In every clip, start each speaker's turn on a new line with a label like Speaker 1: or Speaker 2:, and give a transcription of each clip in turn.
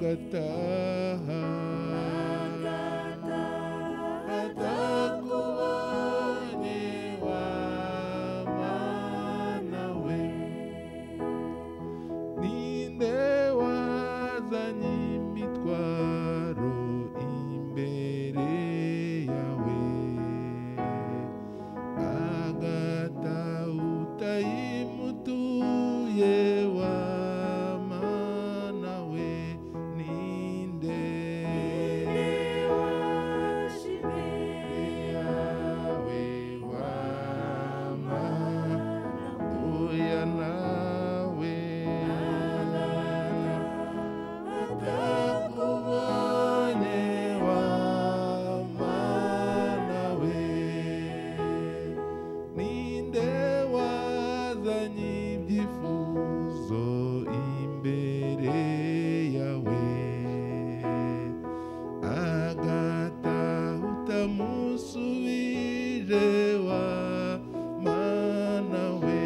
Speaker 1: agataha atakubonye wa mana we ninde wazanye imitwaro imbere yawe agataha utayimutuye wa mana we ninde waje imbere yawe wa mana oya nawe atakubonye wa mana we ninde wazanye ibyifuzo imbere yawe agataha utamusubije wa mana we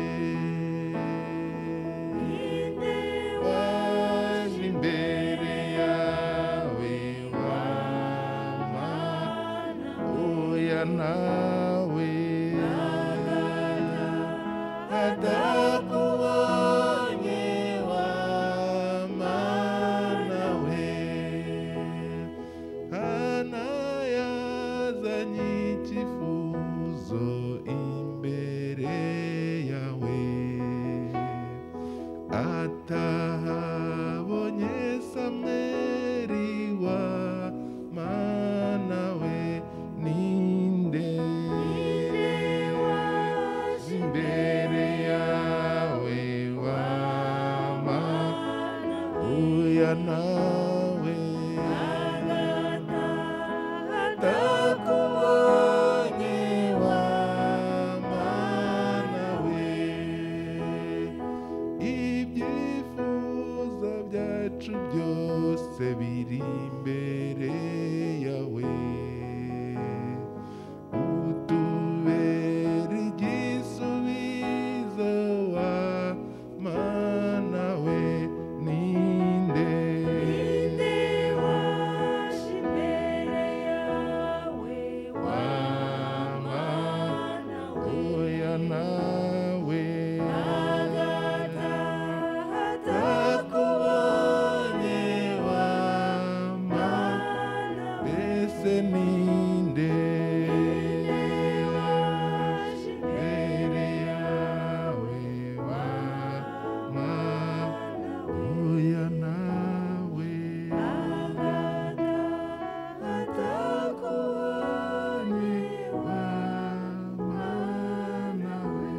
Speaker 1: waje imbere yawe wa mana oya nawe atakubonye wa mana we hana yazanye icyifuzo imbere yawe atahabonye samweli wa mana we ninde waje imbere yawe wa mana oya nawe atakubonye wa mana we ibyifuzo byacu byose biri imbere yawe utubera igisubizo wa mana we ninde waje imbere yawe wa mana oya nawe atakubonye wa mana mbese ninde waje imbere yawe wa mana oya nawe atakubonye wa mana we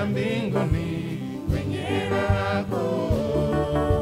Speaker 1: mbinguni kwenye raha kuu.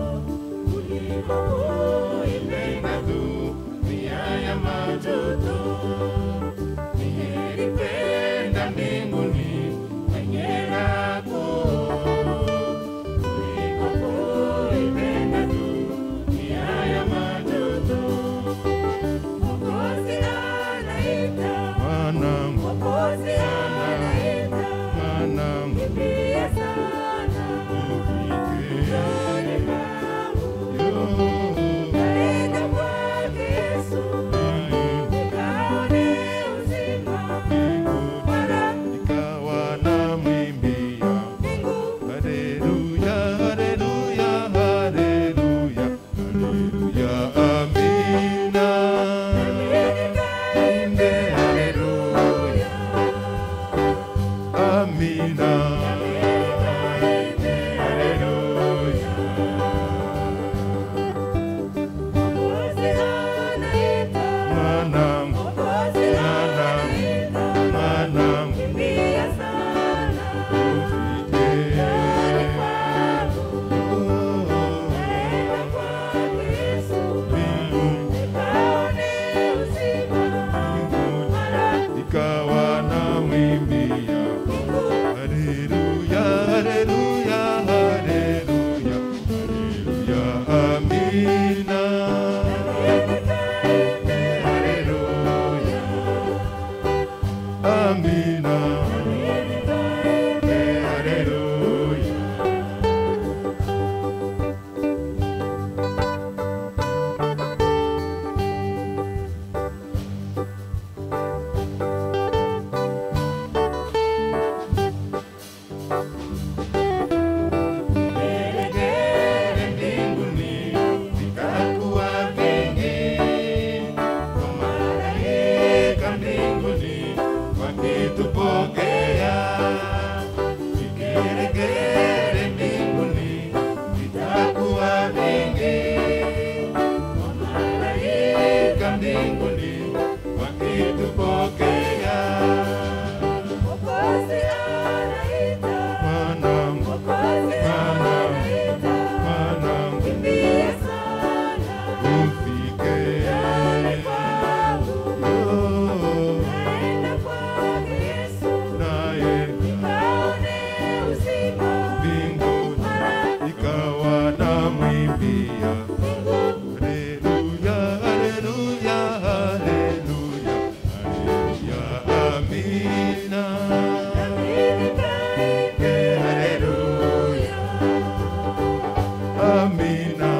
Speaker 1: Amina.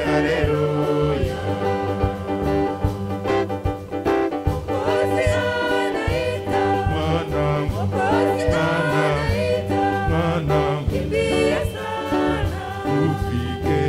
Speaker 1: Haleluya. Mwanangu, mwanangu, ufike.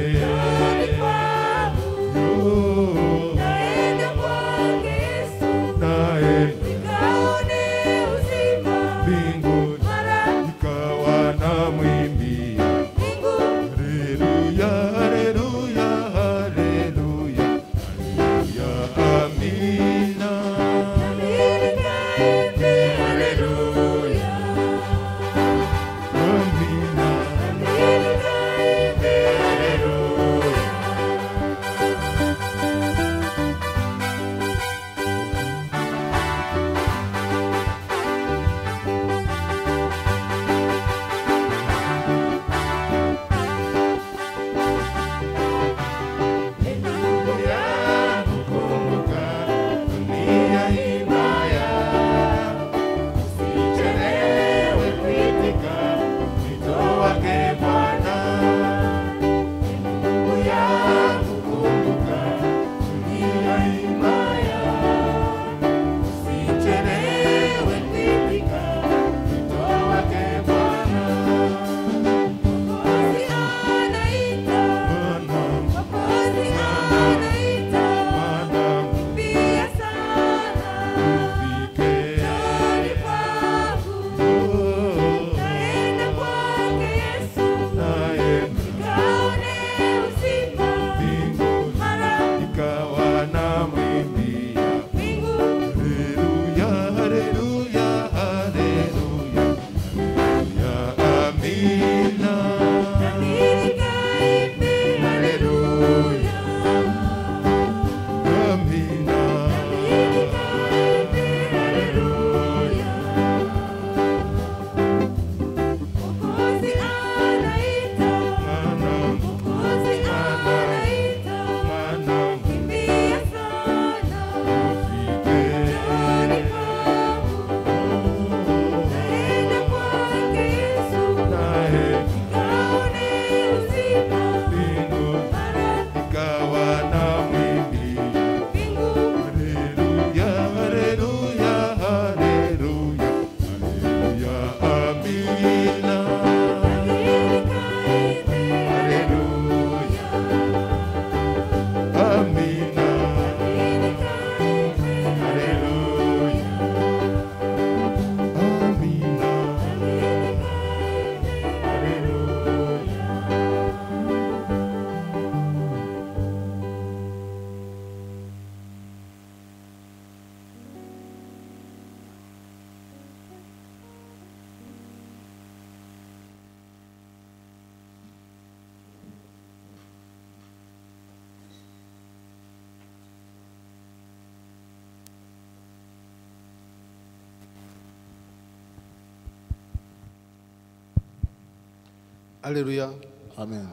Speaker 2: Alléluia.
Speaker 3: Amen.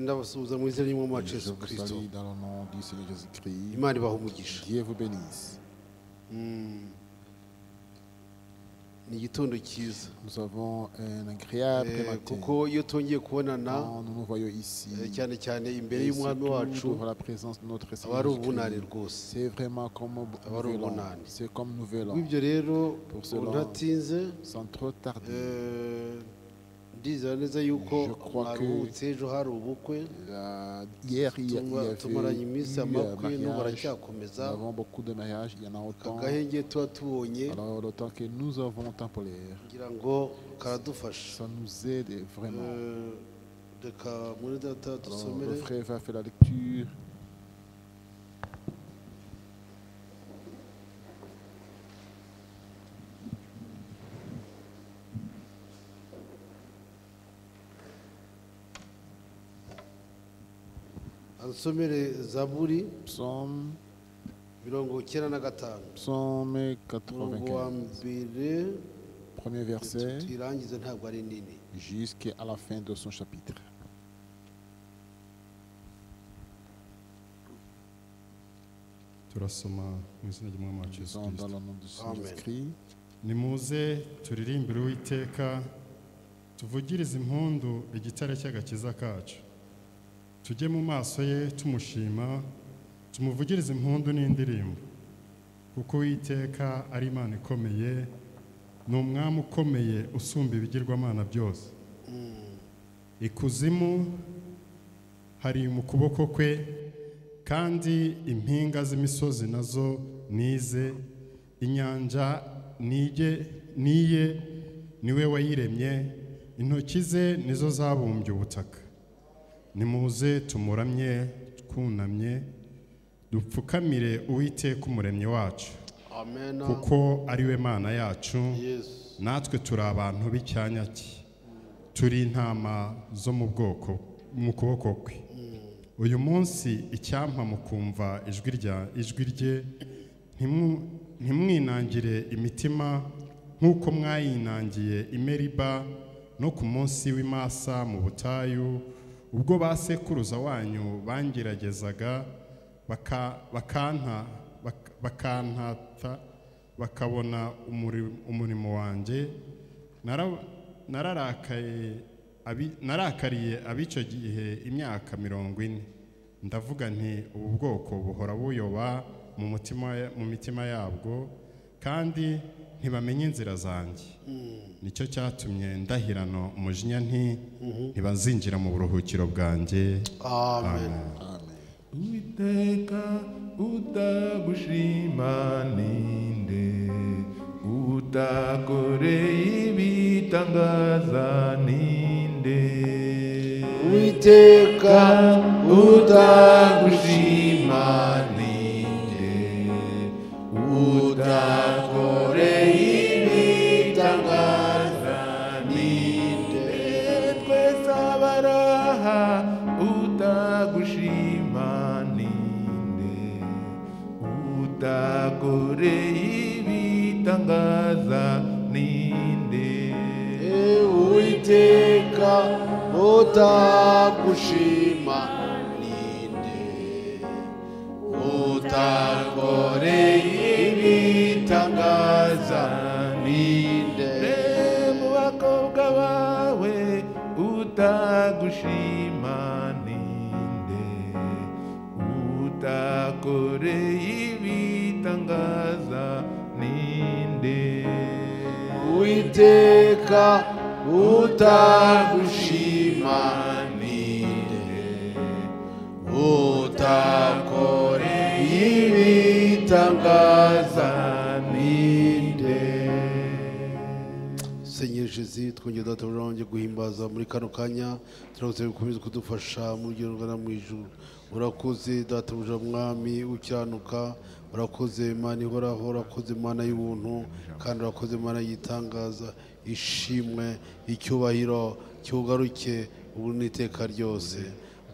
Speaker 2: Ndabasuhuza mu izina ry'umwami wacu
Speaker 3: Je
Speaker 2: Yesu
Speaker 3: vous
Speaker 2: Kristo.
Speaker 3: salue dans le nom du Seigneur Jésus-Christ.
Speaker 2: Imana ibaha umugisha.
Speaker 3: Dieu vous bénisse.
Speaker 2: Ni igitondo cyiza.
Speaker 3: Nous avons un agréable matin.
Speaker 2: Kuko iyo tongeye kubonana
Speaker 3: Quand nous nous voyons ici,
Speaker 2: cyane cyane imbere
Speaker 3: et
Speaker 2: y'umwami
Speaker 3: surtout
Speaker 2: wacu
Speaker 3: devant la présence de notre
Speaker 2: aba
Speaker 3: Seigneur
Speaker 2: ari ubunane
Speaker 3: Jésus-Christ,
Speaker 2: rwose.
Speaker 3: c'est vraiment comme nous
Speaker 2: Aba ari
Speaker 3: voulons.
Speaker 2: ubunane.
Speaker 3: C'est comme nous voulons.
Speaker 2: Ibyo rero
Speaker 3: Pour cela,
Speaker 2: ntatinze
Speaker 3: sans trop tarder,
Speaker 2: ndizera neza yuko
Speaker 3: Je crois que-
Speaker 2: mwaruhutse ejo hari ubukwe
Speaker 3: hier, il y
Speaker 2: tumaranye iminsi
Speaker 3: avait eu un
Speaker 2: amakwe n'ubu
Speaker 3: mariage. Nous
Speaker 2: baracyakomeza
Speaker 3: avons beaucoup de mariages, il y en a autant.
Speaker 2: agahenge tuba tubonye
Speaker 3: Alors, le temps que nous avons temporaire,
Speaker 2: kugira ngo karadufasha.
Speaker 3: ça nous aide vraiment.
Speaker 2: Reka muri data
Speaker 3: Alors,
Speaker 2: dusomere
Speaker 3: le frère va faire la lecture.
Speaker 2: ansomere zaburi
Speaker 3: Psaume,
Speaker 2: 95
Speaker 3: psaume
Speaker 2: umurongo wa
Speaker 3: 95,
Speaker 2: mbere
Speaker 3: premier verset,
Speaker 2: tuyirangize ntabwo ari nini.
Speaker 3: jusqu'à la fin de son chapitre.
Speaker 1: turasoma mu izina ry'umwami wacu Yesu
Speaker 3: Disons dans
Speaker 1: Kristo.
Speaker 3: le nom de
Speaker 2: Amen.
Speaker 3: Jésus-Christ.
Speaker 1: nimuze turirimbire Uwiteka, tuvugirize impundu igitare cy'agakiza kacu. Tujye mu maso ye tumushima, tumuvugirize impundu n'indirimbo. Kuko Uwiteka ari Imana ikomeye, ni umwami ukomeye usumba ibigirwamana byose. Ikuzimu hari mu kuboko kwe, kandi impinga z'imisozi nazo nize. Inyanja niye, niwe wayiremye, intoki ze nizo zabumbye ubutaka. Nimuze tumuramye twunamye, dupfukamire Uwiteka umuremyi wacu,
Speaker 2: Amen.
Speaker 1: kuko ari we Mana yacu.
Speaker 2: Yes.
Speaker 1: Natwe turi abantu b'icyanya cye, turi intama zo mu kuboko kwe. Uyu munsi icyampa mukumva ijwi rye, ntimwinangire imitima nk'uko mwayinangiye i Meriba no ku munsi w'Imasa mu butayu, ubwo ba sekuruza wanyu bangeragezaga bakantata bakabona umurimo wanjye. Narakariye ab'icyo gihe imyaka 40. Ndavuga nti ubu bwoko buhora buyoba mu mitima yabwo, kandi ntibamenye inzira zanjye. Nicyo cyatumye ndahirana umujinya nti ntibazinjira mu buruhukiro bwanjye.
Speaker 2: Amen.
Speaker 4: Uwiteka utagushima ninde, utakoreye ibitangaza ninde.
Speaker 2: Uwiteka utagushima ninde, utakoreye ibitangaza ninde.
Speaker 4: Twese abaraha utagushima ninde, utakoreye ibitangaza ninde.
Speaker 2: Uwiteka utagushima ninde, utakoreye ibitangaza ninde.
Speaker 4: Mu bakobwa bawe utagushima ninde, utakoreye ibitangaza ninde.
Speaker 2: Uwiteka utagushima ninde, utakoreye ibitangaza ninde. Seigneur Jésus, twongeye databuja guhimbaza muri kano kanya, turagusaba gukomeza kudufasha mu rugendo rugana mu ijuru. Urakoze databuja mwami ukiranuka, urakoze Imana ihoraho, urakoze Imana y'ubuntu, kandi urakoze Imana yitangaza. Ishimwe icyubahiro cyugaruke ubu n'iteka ryose.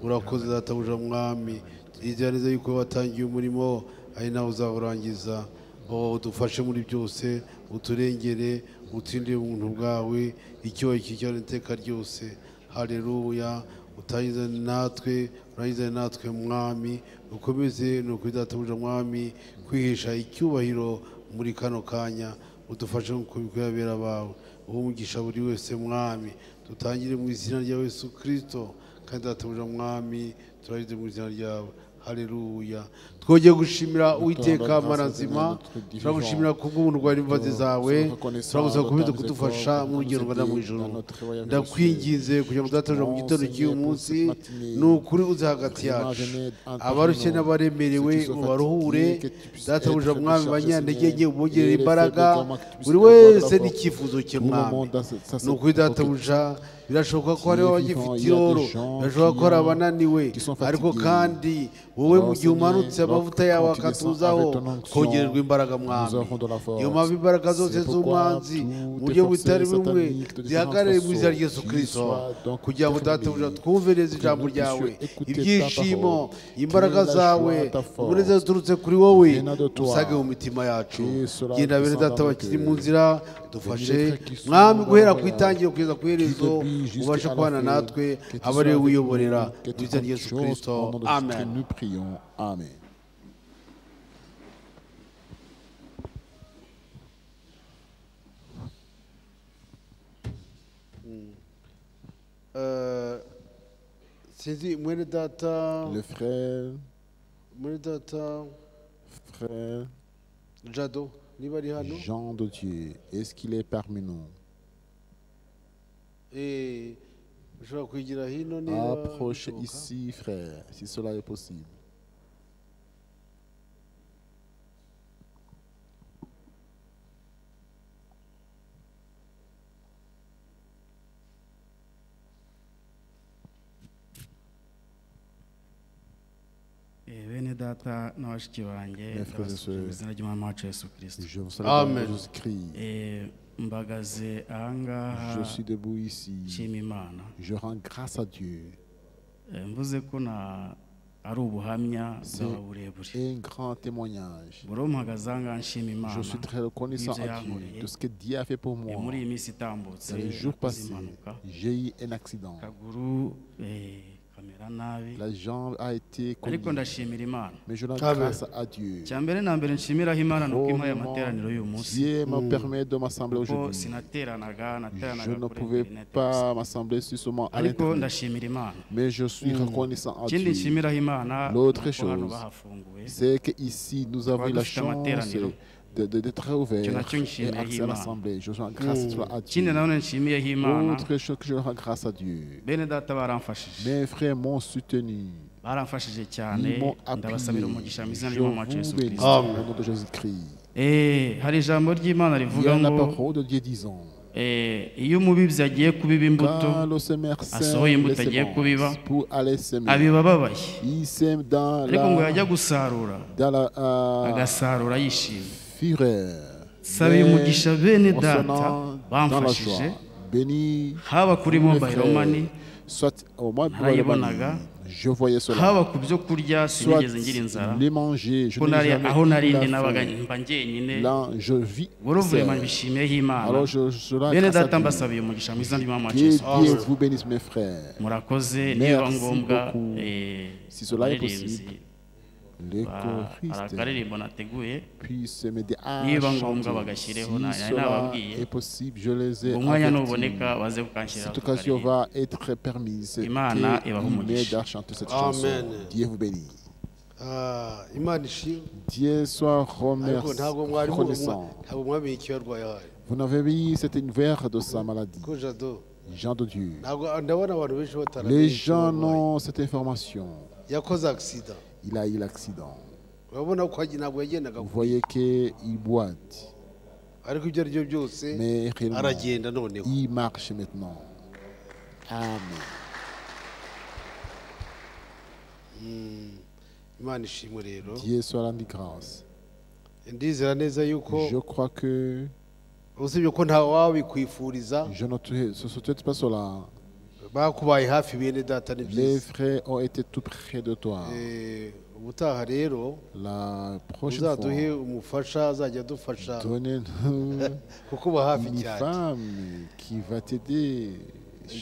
Speaker 2: Urakoze databuja mwami, twizera neza yuko watangiye umurimo ari nawe uzawurangiza. Udufashe muri byose, uturengere, uturindire ubuntu bwawe, icyubahiro cy'icyaha n'iteka ryose. Haleluya. Utangizane natwe, urangizane natwe mwami, ukomeze ni ukuri databuja mwami kwihisha icyubahiro muri kano kanya. Udufashe nk'uko bikwirabera bawe, uwo umugisha buri wese mwami. Dutangire mu izina rya Yesu Kristo, kandi databuja mwami turarize mu izina ryawe. Haleluya. Twongeye gushimira Uwiteka Mana nzima, turagushimira kubw'ubuntu bwawe n'imbabazi zawe, turagusaba gukomeza kudufasha mu rugendo rugana mu ijuru. Ndakwinginze kugira ngo databuja mu gitondo cy'uyu munsi ni ukuri uze hagati yacu, abarushye n'abaremerewe ubaruhure. Databuja mwami banyantege nke ubongerere imbaraga, buri wese n'icyifuzo cye mwami. Ni ukuri databuja birashoboka ko hariho abagifite iroro, birashoboka ko hari abananiwe, ariko kandi wowe mu gihe umanutse amavuta yawe akatuzaho kongererwa imbaraga mwami. Iyo mpamvu imbaraga zose z'umwanzi mu buryo butari bumwe zihagarare mu izina rya Yesu Kristo, kugira ngo databuja twumve neza ijambo ryawe, ibyishimo, imbaraga zawe, umunezero uturutse kuri wowe usage mu mitima yacu. Genda bene data bakiri mu nzira, dufashe mwami guhera ku itangiriro kugeza ku iherezo, ubashe kubana natwe, aba ari we wiyoborera mu izina rya Yesu Kristo. Amen.
Speaker 3: Nous prions. Amen.
Speaker 2: sinzi mwene data
Speaker 3: Le frère,
Speaker 2: mwene data
Speaker 3: frère
Speaker 2: Jado niba ari hano
Speaker 3: Jean de Dieu, est-ce qu'il est parmi nous?
Speaker 2: ushobora kwigira hino niba
Speaker 3: Approchez
Speaker 2: bishoboka.
Speaker 3: ici, frère, si cela est possible.
Speaker 5: Bene data na bashiki banjye
Speaker 3: Mes frères et
Speaker 5: ndabasuhuje mu
Speaker 3: sœurs,
Speaker 5: izina ry'umwami wacu Yesu Kristo.
Speaker 3: Je vous salue
Speaker 2: Amen.
Speaker 3: dans Jésus-Christ.
Speaker 5: Mbagaze ahangaha
Speaker 3: Je suis debout ici.
Speaker 5: nshima Imana.
Speaker 3: Je rends grâce à Dieu.
Speaker 5: Mvuze ko ari ubuhamya
Speaker 3: C'est
Speaker 5: bwaba burebure.
Speaker 3: un grand témoignage.
Speaker 5: Buri mpagaze ahangaha nshima Imana.
Speaker 3: Je suis très reconnaissant
Speaker 5: Ibyo
Speaker 3: à Dieu
Speaker 5: yankoreye.
Speaker 3: de ce que Dieu a fait pour moi.
Speaker 5: Muri iyi minsi itambutse
Speaker 3: Dans les jours
Speaker 5: nakoze
Speaker 3: passés,
Speaker 5: impanuka.
Speaker 3: j'ai eu un accident.
Speaker 5: Akaguru kamera nabi.
Speaker 3: La jambe a été
Speaker 5: Ariko
Speaker 3: cognée.
Speaker 5: ndashimira Imana.
Speaker 3: Mais je rends
Speaker 2: Amen.
Speaker 3: grâce à Dieu.
Speaker 5: Cya mbere na mbere nshimiraho Imana nuko
Speaker 3: Au
Speaker 5: impaye
Speaker 3: moment,
Speaker 5: amateraniro y'uyu munsi.
Speaker 3: Dieu me permet de m'assembler
Speaker 5: Kuko
Speaker 3: aujourd'hui.
Speaker 5: sinateranaga
Speaker 3: Je ne
Speaker 5: kuri
Speaker 3: pouvais
Speaker 5: interineti
Speaker 3: pas m'assembler seulement à
Speaker 5: ariko
Speaker 3: l'internet.
Speaker 5: ndashimira Imana.
Speaker 3: Mais je suis reconnaissant à
Speaker 5: Ikindi
Speaker 3: Dieu.
Speaker 5: nshimiraho Imana
Speaker 3: L'autre
Speaker 5: nuko hano
Speaker 3: chose,
Speaker 5: bahafunguye.
Speaker 3: C'est qu'ici, nous avons eu la
Speaker 5: dufite
Speaker 3: chance
Speaker 5: amateraniro.
Speaker 3: d'être ouverts
Speaker 5: Icyo nacyo
Speaker 3: et
Speaker 5: nshimiyeho
Speaker 3: accès à
Speaker 5: Imana.
Speaker 3: l'assemblée. Je rends grâce à
Speaker 5: Ikindi
Speaker 3: Dieu.
Speaker 5: nanone nshimiyeho Imana,
Speaker 3: Autre chose que je rends grâce à Dieu.
Speaker 5: bene data baramfashije.
Speaker 3: Mes frères m'ont soutenu.
Speaker 5: Baramfashije cyane,
Speaker 3: Ils m'ont
Speaker 5: ndabasabira
Speaker 3: appuyé.
Speaker 5: umugisha mu
Speaker 3: Je
Speaker 5: izina
Speaker 3: vous
Speaker 5: ry'umwami wacu Yesu
Speaker 3: bénis
Speaker 5: Kristo.
Speaker 3: au nom de Jésus-Christ.
Speaker 5: Hari ijambo ry'Imana
Speaker 3: Il y
Speaker 5: rivuga
Speaker 3: a la
Speaker 5: ngo
Speaker 3: parole de Dieu disant,
Speaker 5: iyo umubibyi agiye kubiba imbuto
Speaker 3: quand le semeur
Speaker 5: asohoye
Speaker 3: sème les
Speaker 5: imbuto agiye kubiba
Speaker 3: semences pour aller semer,
Speaker 5: abiba ababaye,
Speaker 3: il sème dans
Speaker 5: ariko ngo yajya
Speaker 3: la,
Speaker 5: gusarura
Speaker 3: dans la
Speaker 5: agasarura yishimye.
Speaker 3: fureur.
Speaker 5: Sabiye
Speaker 3: Mais
Speaker 5: umugisha bene
Speaker 3: en
Speaker 5: data
Speaker 3: sonnant dans la
Speaker 5: bamfashije,
Speaker 3: joie. Béni
Speaker 5: haba kuri
Speaker 3: tous mes
Speaker 5: mobile
Speaker 3: frères,
Speaker 5: money,
Speaker 3: soit au moins pour
Speaker 5: narayibonaga,
Speaker 3: je voyais cela.
Speaker 5: haba ku byo kurya
Speaker 3: Soit
Speaker 5: sinigeze ngira inzara,
Speaker 3: les manger, je
Speaker 5: ko
Speaker 3: n'ai
Speaker 5: nari
Speaker 3: jamais
Speaker 5: aho
Speaker 3: eu
Speaker 5: nari
Speaker 3: la
Speaker 5: ndi nabaga
Speaker 3: faim.
Speaker 5: mba njyenyine.
Speaker 3: Là, je vis
Speaker 5: Buri
Speaker 3: seul.
Speaker 5: vraiment mbishimiyeho Imana.
Speaker 3: Alors je rends
Speaker 5: Bene
Speaker 3: grâce à
Speaker 5: data
Speaker 3: Dieu.
Speaker 5: mbasabiye umugisha mu izina ry'umwami wacu
Speaker 3: Que
Speaker 5: Yesu
Speaker 3: Dieu
Speaker 5: Kristo.
Speaker 3: vous bénisse, mes frères.
Speaker 5: Murakoze,
Speaker 3: Merci
Speaker 5: niba ngombwa
Speaker 3: beaucoup. Si cela est
Speaker 5: abaririmbyi
Speaker 3: possible, les
Speaker 5: hari
Speaker 3: choristes
Speaker 5: akaririmbo nateguye,
Speaker 3: puissent m'aider à
Speaker 5: niba ngombwa
Speaker 3: chanter.
Speaker 5: bagashyireho,
Speaker 3: Si
Speaker 5: nari
Speaker 3: cela
Speaker 5: nababwiye
Speaker 3: est possible, je les ai
Speaker 5: umwanya
Speaker 3: avertis.
Speaker 5: nuboneka baze kukanshyirira
Speaker 3: Cette occasion va être permise.
Speaker 5: Imana
Speaker 3: Qu'ils
Speaker 5: ibahe umugisha.
Speaker 3: m'aident à chanter cette
Speaker 2: Amen.
Speaker 3: chanson. Dieu vous bénit.
Speaker 2: Imana ishimwe
Speaker 3: Dieu soit
Speaker 2: ariko ntabwo mwari
Speaker 3: reconnaissant.
Speaker 2: ntabwo mwamenye icyo yarwaye ahari
Speaker 3: Vous n'avez vu, c'était une verre de sa maladie.
Speaker 2: ko Jado
Speaker 3: Jean de Dieu.
Speaker 2: ntabwo ndabona abantu benshi bataramenye
Speaker 3: Les
Speaker 2: icyo
Speaker 3: gens
Speaker 2: yarwaye.
Speaker 3: n'ont cette information.
Speaker 2: yakoze agisida
Speaker 3: Il a eu l'accident.
Speaker 2: urabona ko ntabwo yagendaga
Speaker 3: Vous voyez qu'il boite.
Speaker 2: ariko ibyo ari byo byose
Speaker 3: Mais réellement,
Speaker 2: aragenda noneho
Speaker 3: il marche maintenant. Amen.
Speaker 2: Imana ishimwe rero
Speaker 3: Dieu soit rendu grâce.
Speaker 2: ndizera neza yuko
Speaker 3: Je crois que
Speaker 2: usibye ko ntawe wabikwifuriza
Speaker 3: je ne souhaite pas cela.
Speaker 2: bakubaye hafi bene data ni
Speaker 3: Les
Speaker 2: byiza
Speaker 3: frères ont été tout près de toi.
Speaker 2: ubutaha rero
Speaker 3: La prochaine
Speaker 2: uzaduhe
Speaker 3: fois,
Speaker 2: umufasha azajya adufasha
Speaker 3: donnez-nous
Speaker 2: kuko uba hafi
Speaker 3: une
Speaker 2: cyane
Speaker 3: femme qui va t'aider.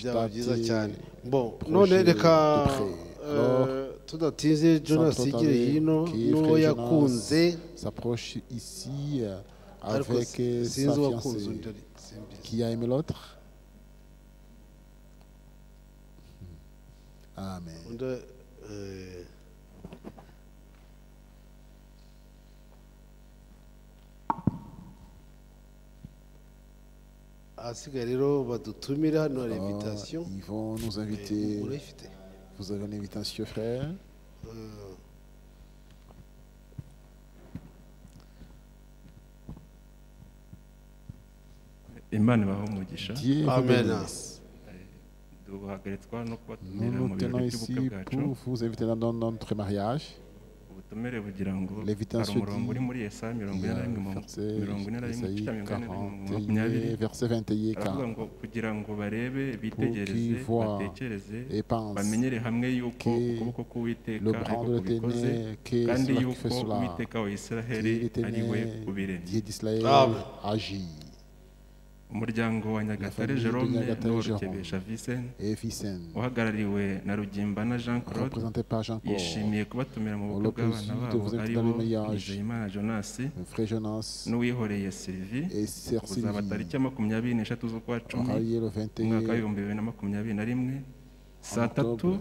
Speaker 2: byaba byiza
Speaker 3: T'appeler
Speaker 2: cyane bon
Speaker 3: proche
Speaker 2: none reka
Speaker 3: de près. Alors,
Speaker 2: tudatinze Jonas
Speaker 3: sans trop
Speaker 2: igire
Speaker 3: tarder,
Speaker 2: hino
Speaker 3: qui
Speaker 2: n'uwo
Speaker 3: Frère
Speaker 2: yakunze
Speaker 3: Jonas s'approche ici
Speaker 2: ariko
Speaker 3: avec
Speaker 2: sinzi
Speaker 3: sa
Speaker 2: uwakunze
Speaker 3: fiancée.
Speaker 2: undi simbizi.
Speaker 3: Qui a aimé l'autre? Amen.
Speaker 2: undi ahasigaye rero badutumire hano hari invitation
Speaker 3: Ils vont nous inviter.
Speaker 2: urayifite
Speaker 3: Vous avez une invitation, frère.
Speaker 6: Imana ibahe umugisha.
Speaker 3: Dieu vous
Speaker 2: Amen.
Speaker 3: bénisse.
Speaker 6: duhagaritswa no
Speaker 3: Nous
Speaker 6: kubatumira
Speaker 3: nous
Speaker 6: mu
Speaker 3: tenons
Speaker 6: birori
Speaker 3: ici
Speaker 6: by'ubukwe bwacu.
Speaker 3: pour vous inviter dans notre mariage.
Speaker 6: ubutumire bugira ngo hari
Speaker 3: L'invitation
Speaker 6: umurongo uri muri Yesaya mirongo ine na rimwe mu mirongo ine na rimwe
Speaker 3: Isaïe
Speaker 6: cya mirongo ine na rimwe mu
Speaker 3: 41,
Speaker 6: makumyabiri
Speaker 3: verset 21
Speaker 6: aravuga
Speaker 3: 40.
Speaker 6: ngo kugira ngo barebe bitegereze
Speaker 3: voient
Speaker 6: batekereze
Speaker 3: et pensent
Speaker 6: bamenyere hamwe yuko
Speaker 3: que
Speaker 6: ukuboko k'uwiteka
Speaker 3: Le
Speaker 6: ariko
Speaker 3: bras de
Speaker 6: kubikoze
Speaker 3: l'Éternel, qui est
Speaker 6: kandi
Speaker 3: celui qui
Speaker 6: yuko
Speaker 3: fait cela,
Speaker 6: uwiteka wa
Speaker 3: qui
Speaker 6: Isiraheli
Speaker 3: est
Speaker 6: ari we
Speaker 3: l'Éternel,
Speaker 6: ubiremye.
Speaker 3: Dieu d'Israël,
Speaker 2: Amen.
Speaker 3: agit.
Speaker 6: umuryango wa Nyagatare
Speaker 3: famille de
Speaker 6: Jerome
Speaker 3: Nyagatare
Speaker 6: n'uwarukebesha Vincent
Speaker 3: et Vicen,
Speaker 6: uhagarariwe na Rugimbana Jean Claude
Speaker 3: représenté par Jean-Claude,
Speaker 6: yishimiye kubatumira mu
Speaker 3: On
Speaker 6: bukwe
Speaker 3: le
Speaker 6: bw'abana
Speaker 3: plaisir de
Speaker 6: babo
Speaker 3: vous inviter
Speaker 6: aribo
Speaker 3: dans le mariage.
Speaker 6: Nizeyimana Jonas
Speaker 3: le frère Jonas
Speaker 6: n'uwihoreye Sylvie
Speaker 3: et Sœur
Speaker 6: kuzaba
Speaker 3: Sylvie,
Speaker 6: tariki ya 23 z'ukwa cumi
Speaker 3: mariés le
Speaker 6: umwaka
Speaker 3: 21
Speaker 6: w'ibihumbi 2021 saa tatu
Speaker 3: octobre.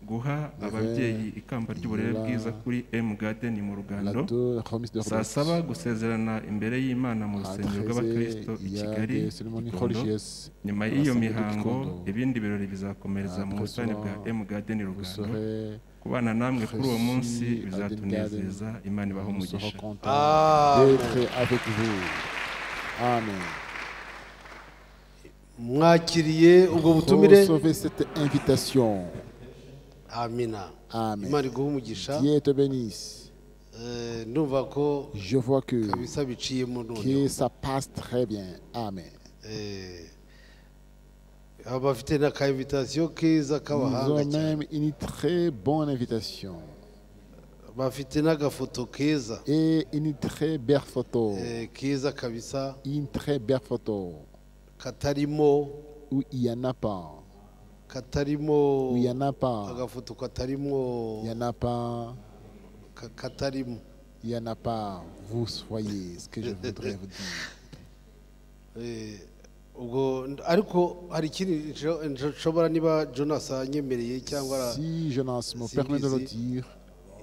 Speaker 6: guha ababyeyi ikamba ry'uburere
Speaker 3: la-
Speaker 6: bwiza kuri M Garden mu
Speaker 3: la
Speaker 6: Rugando
Speaker 3: remise de
Speaker 6: saa saba gusezerana imbere y'Imana mu
Speaker 3: à
Speaker 6: rusengero
Speaker 3: 13h,
Speaker 6: rw'abakristo i
Speaker 3: il y a
Speaker 6: Kigali
Speaker 3: des cérémonies
Speaker 6: Gikondo.
Speaker 3: religieuses.
Speaker 6: nyuma
Speaker 3: à la
Speaker 6: y'iyo
Speaker 3: Assemblée de
Speaker 6: mihango
Speaker 3: Gikondo.
Speaker 6: ibindi birori bizakomereza mu
Speaker 3: Après
Speaker 6: busitani
Speaker 3: cela,
Speaker 6: bwa M Garden
Speaker 3: Vous
Speaker 6: Rugando
Speaker 3: serez
Speaker 6: kubana namwe kuri uwo munsi
Speaker 3: reçus à
Speaker 6: bizatunezeza Imana ibaha
Speaker 3: nous serons
Speaker 6: umugisha
Speaker 3: contents
Speaker 2: Amen.
Speaker 3: d'être avec vous. Amen.
Speaker 2: mwakiriye ubwo butumire.
Speaker 3: Recevez cette invitation.
Speaker 2: Amina.
Speaker 3: Amen.
Speaker 2: Imana iguhe umugisha.
Speaker 3: Dieu te bénisse.
Speaker 2: Ndumva ko
Speaker 3: Je vois que
Speaker 2: kabisa biciyemo none.
Speaker 3: ça passe très bien. Amen.
Speaker 2: Abafite n'aka invitation keza
Speaker 3: Nous
Speaker 2: k'abahanga
Speaker 3: avons
Speaker 2: cyane.
Speaker 3: même une très bonne invitation
Speaker 2: Bafite n'agafoto keza.
Speaker 3: et une très belle photo.
Speaker 2: Keza kabisa
Speaker 3: Une très belle photo
Speaker 2: katarimo
Speaker 3: où il n'y en a pas.
Speaker 2: katarimo
Speaker 3: Où il n'y en a pas.
Speaker 2: agafoto katarimo
Speaker 3: Il n'y en a pas.
Speaker 2: katarimo.
Speaker 3: Il n'y en a pas. Vous voyez ce que je voudrais vous dire.
Speaker 2: Ubwo ariko hari ikindi nshobora niba Jonas anyemereye cyangwa
Speaker 3: Si Jonas me permet de le dire,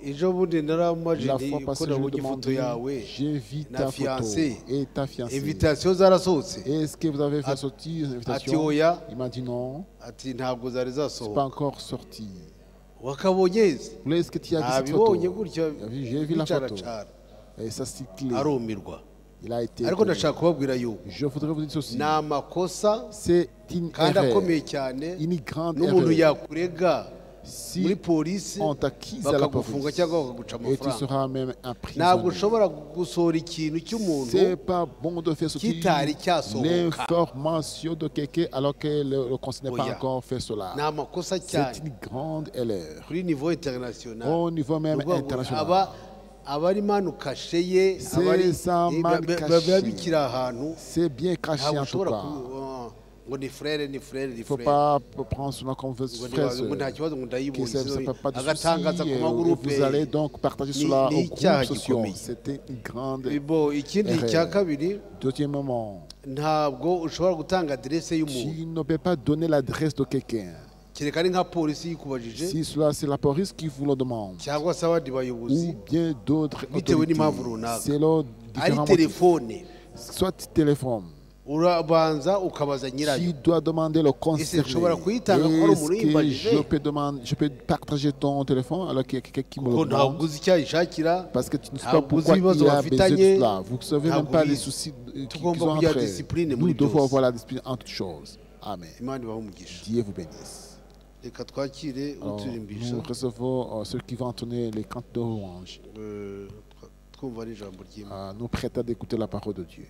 Speaker 2: ejo bundi naramaje
Speaker 3: la fois passée,
Speaker 2: ko
Speaker 3: je
Speaker 2: nabonye ifoto
Speaker 3: demandais,
Speaker 2: yawe
Speaker 3: j'ai vu
Speaker 2: na
Speaker 3: ta photo
Speaker 2: fiancée.
Speaker 3: et ta fiancée.
Speaker 2: invitation zarasohotse
Speaker 3: Est-ce que vous avez fait
Speaker 2: At-
Speaker 3: sortir une
Speaker 2: ati
Speaker 3: invitation?
Speaker 2: oya
Speaker 3: Il m'a dit non,
Speaker 2: ati ntabwo zari
Speaker 3: c'est pas
Speaker 2: zasohoka
Speaker 3: encore sorti.
Speaker 2: wakabonye
Speaker 3: Est-ce que tu as vu cette photo?
Speaker 2: nabibonye gutya
Speaker 3: J'ai vu la photo.
Speaker 2: bicara
Speaker 3: Et ça c'est clé.
Speaker 2: arumirwa
Speaker 3: Il a été.
Speaker 2: ariko
Speaker 3: étonné.
Speaker 2: ndashaka kubabwira yuko
Speaker 3: Je voudrais vous dire ceci.
Speaker 2: ni amakosa
Speaker 3: C'est une
Speaker 2: kandi
Speaker 3: erreur,
Speaker 2: akomeye cyane
Speaker 3: une grande
Speaker 2: n'umuntu
Speaker 3: erreur.
Speaker 2: yakurega muri
Speaker 3: Si
Speaker 2: polisi
Speaker 3: on t'acquise à la
Speaker 2: bakagufunga
Speaker 3: police
Speaker 2: cyangwa bakaguca
Speaker 3: et tu
Speaker 2: amafaranga
Speaker 3: seras même
Speaker 2: ntabwo
Speaker 3: emprisonné.
Speaker 2: ushobora gusohora ikintu cy'umuntu
Speaker 3: C'est pas bon de faire sortir
Speaker 2: kitari cyasohoka
Speaker 3: l'information de quelqu'un alors que le conseil n'est pas
Speaker 2: Oya.
Speaker 3: encore fait cela.
Speaker 2: ni amakosa
Speaker 3: C'est
Speaker 2: cyane
Speaker 3: une grande erreur.
Speaker 2: kuri niveau international
Speaker 3: Au niveau même
Speaker 2: Ni ukuvuga ngo
Speaker 3: international.
Speaker 2: abari manu kashe ye
Speaker 3: C'est
Speaker 2: abari
Speaker 3: ça, man
Speaker 2: biba
Speaker 3: caché.
Speaker 2: bikiri ahantu
Speaker 3: C'est bien caché
Speaker 2: ntabwo
Speaker 3: en tout
Speaker 2: ushobora
Speaker 3: cas.
Speaker 2: ngo ni frere ni frere ni
Speaker 3: Il ne faut
Speaker 2: frere
Speaker 3: pas prendre cela comme
Speaker 2: ngo
Speaker 3: frère.
Speaker 2: ngo nta kibazo ngo
Speaker 3: Que
Speaker 2: ndayibonye
Speaker 3: ça ne pas de
Speaker 2: agatangaza
Speaker 3: souci.
Speaker 2: ku
Speaker 3: Et
Speaker 2: magurupe
Speaker 3: vous allez donc partager
Speaker 2: Ni-
Speaker 3: cela
Speaker 2: ni
Speaker 3: aux
Speaker 2: icyaha
Speaker 3: groupes sociaux.
Speaker 2: gikomeye.
Speaker 3: C'était une grande
Speaker 2: Bo, ikindi
Speaker 3: erreur.
Speaker 2: cya kabiri
Speaker 3: Deuxièmement,
Speaker 2: ntabwo ushobora gutanga aderese y'umuntu
Speaker 3: tu ne peux pas donner l'adresse de quelqu'un.
Speaker 2: kereka ari nka polisi yikubajije
Speaker 3: Si cela c'est la police qui vous le demande,
Speaker 2: cyangwa se abandi bayobozi
Speaker 3: ou bien d'autres
Speaker 2: bitewe
Speaker 3: autorités,
Speaker 2: n'impamvu runaka
Speaker 3: selon
Speaker 2: ari
Speaker 3: différents motifs.
Speaker 2: telefone
Speaker 3: Soit téléphone,
Speaker 2: urabanza ukabaza nyirayo
Speaker 3: tu dois demander le concerné.
Speaker 2: nshobora kuyitanga ko ari umuntu
Speaker 3: Est-ce que
Speaker 2: uyimbajije?
Speaker 3: je peux partager ton téléphone alors qu'il y a quelqu'un qui me
Speaker 2: kuko
Speaker 3: le
Speaker 2: ntabwo
Speaker 3: demande?
Speaker 2: uzi icyo ayishakira
Speaker 3: Parce que tu ne sais pas
Speaker 2: ntabwo uzi
Speaker 3: pourquoi
Speaker 2: ibibazo
Speaker 3: il a besoin
Speaker 2: bafitanye
Speaker 3: de cela. Vous ne savez même
Speaker 2: ntabwo
Speaker 3: pas les
Speaker 2: ubizi.
Speaker 3: soucis qu'ils
Speaker 2: Tugomba
Speaker 3: ont
Speaker 2: kugira
Speaker 3: entre eux.
Speaker 2: discipline muri
Speaker 3: Nous devons
Speaker 2: byose.
Speaker 3: avoir la discipline en toutes choses. Amen.
Speaker 2: imana ibaha umugisha
Speaker 3: Dieu vous bénisse.
Speaker 2: reka twakire
Speaker 3: Alors,
Speaker 2: uturimbisha
Speaker 3: nous recevons ceux qui vont entonner les cantes de louange.
Speaker 2: twumva n'ijambo ry'imana
Speaker 3: Nous prêtons d'écouter la parole de Dieu.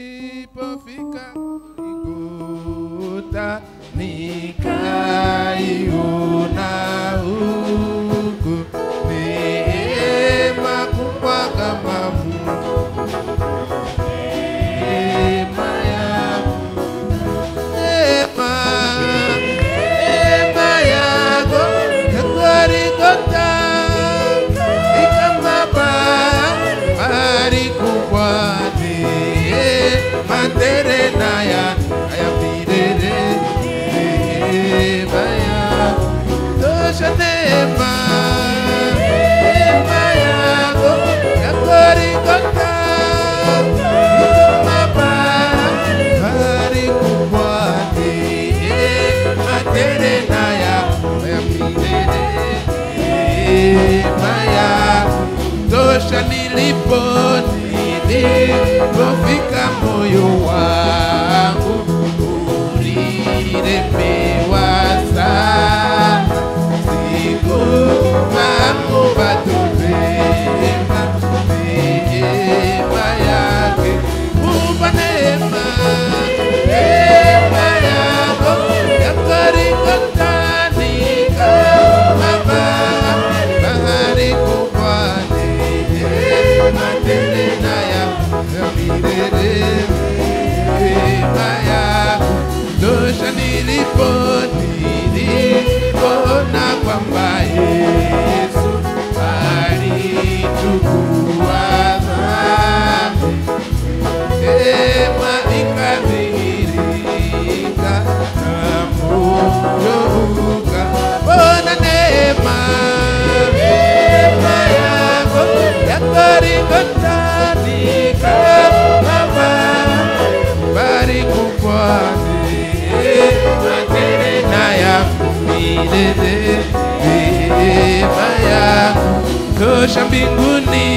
Speaker 4: Nilipofika Golgotha nikaiona huko neema kubwa kama Mungu, neema yako, neema yako ya Golgotha ni kama bahari kubwa, neema tele na ya milele, neema yako tosha, neema yako ya Golgotha ni kama bahari kubwa, neema tele na ya milele, neema yako tosha. Nilipofika moyo wangu ulilemewa sana, sikufahamu bado vema neema yake, upa neema yako kwamba Yesu alichukua dhambi, neema ikadhihirika na moyo ukaona neema yako yakarikotandika Baba, bariku Bwana matena ya milele, neema yako tosha mbinguni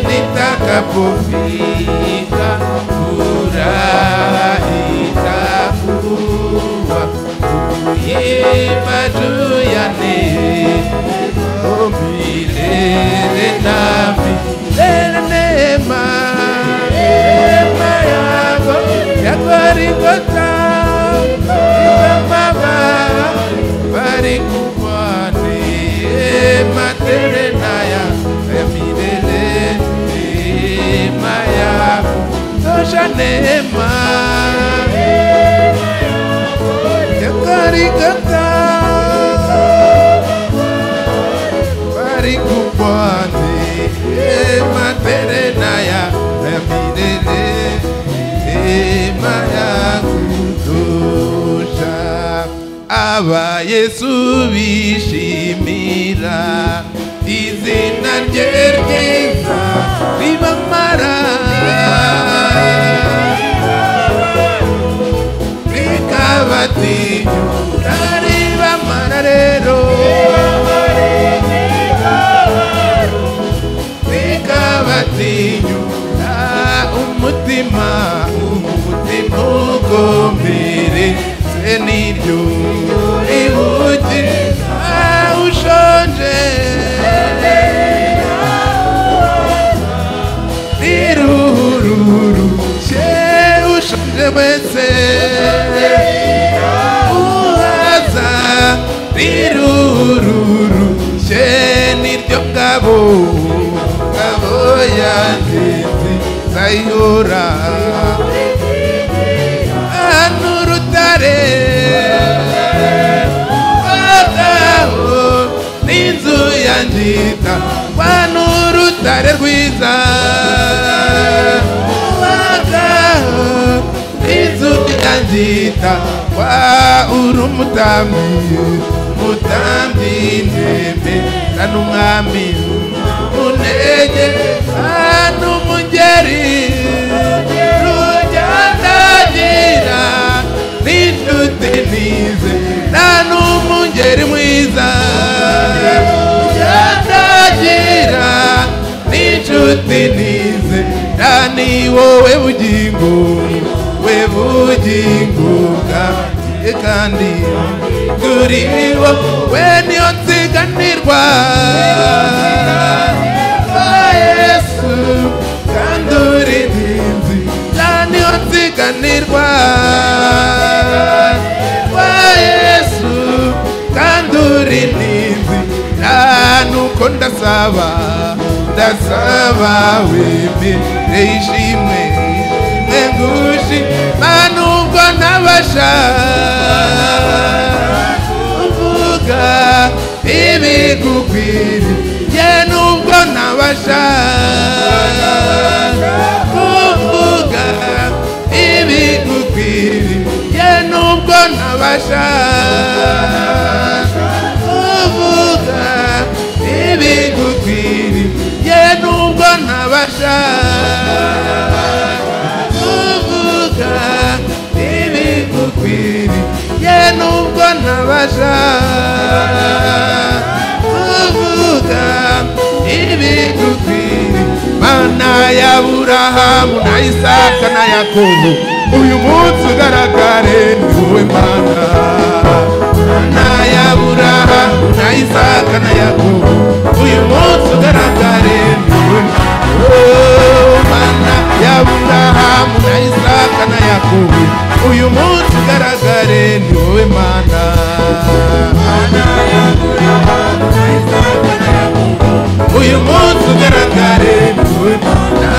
Speaker 4: nitakapofika, furaha itakuwa kuimba juu ya neema milele na milele. Neema yako yakarikota Baba, bariku Bwana matena ya milele, neema yako tosha, neema yakarikota bariku Bwana matena ya milele, neema yako tosha. Aba Yesu bishimira izina rye ryiza ribamara, rikabatinyura ribamara rero, rikabatinyura umutima ugombere se niryo ribugira ushonje, rirururushye ushonje wese uhaza, rirururushye niryo ngabo yanjye zayihora n'urutare wagaho n'inzu yanjita kwa n'urutare rwiza, wagaho n'inzu yanjita kwa urumutambi ndembe na n'umwami unege n'umungeri rujandagira n'inshuti nize na n'umungeri mwiza, rujandagira n'inshuti nize na ni wowe bugingo we bugingo bwanjye kandi kuri wowe niyo nsiganirwa Yesu kandi uri intinzi niyo nsiganirwa Yesu kandi uri intinzi nuko ndasaba wemere ishimwe ngushi nubwo ntabasha kuvuga ibigukwiriye, nubwo ntabasha kuvuga ibigukwiriye, nubwo ntabasha kuvuga ibigukwiriye, nubwo ntabasha kuvuga ibigukwiriye, nubwo ntabasha kuvuga ibigukwiriye. Mana ya Aburahamu na Isaka na Yakobo, uyu munsi ugaragare ni wowe Mana. Mana ya Aburahamu na Isaka na Yakobo, uyu munsi ugaragare ni wowe Mana. Ya Aburahamu na Isaka na Yakobo, uyu munsi ugaragare ni wowe Mana. Mana ya Aburahamu na Isaka na Yakobo, uyu munsi ugaragare ni wowe Mana.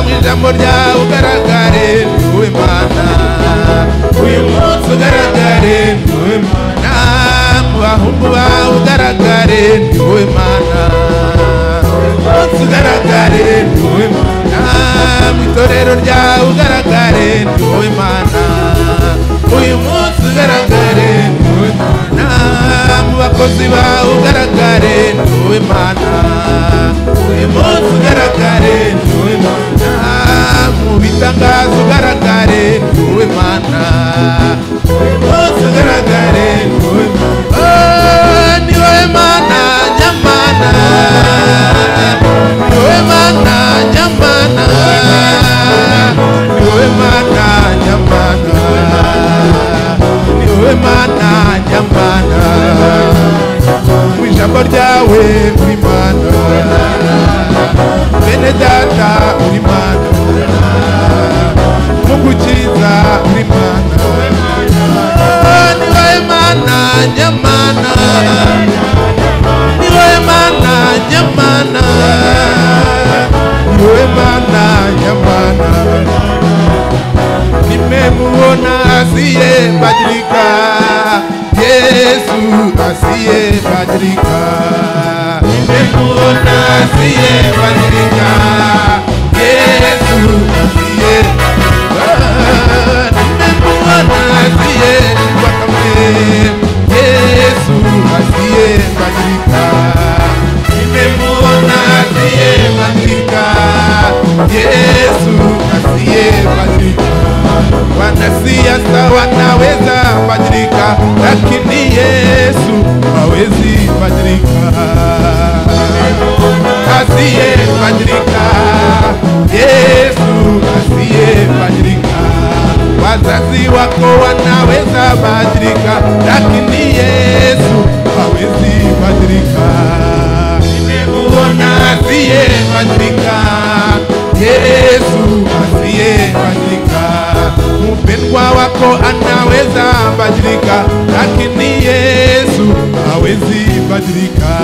Speaker 4: Mu ijambo ryawe ugaragare ni wowe Mana. Uyu munsi ugaragare ni wowe Mana. ni wowe mana umunsi ugaragare ni wowe mana mu itorero ryawe ugaragare ni wowe mana uyu munsi ugaragare ni wowe mana mu bakozi bawe ugaragare ni wowe mana uyu munsi ugaragare ni wowe mana mu bitangazo ugaragare ni wowe mana uyu munsi ugaragare ni wowe mana ni wowe mana nyamana ni wowe mana nyamana ni wowe mana nyamana ni wowe mana nyamana mu ijambo ryawe uri mana bene data uri mana mu gukiza uri mana ni wowe mana nyamana ni wowe mana nyamana ni wowe mana nyamana nimemuona asiyebadilika Yesu asiyebadilika nimemuona asiyebadilika Yesu nimemuona asiyebadilika Yesu asiyebadilika nimemuona asiyebadilika Yesu asiyebadilika wanasiasa wanaweza badilika lakini Yesu hawezi badilika asiyebadilika Yesu asiyebadilika wazazi wako wanaweza badilika lakini Yesu hawezi badilika nimemuona asiyebadilika Yesu asiyebadilika mpendwa wako anaweza badilika lakini Yesu hawezi badilika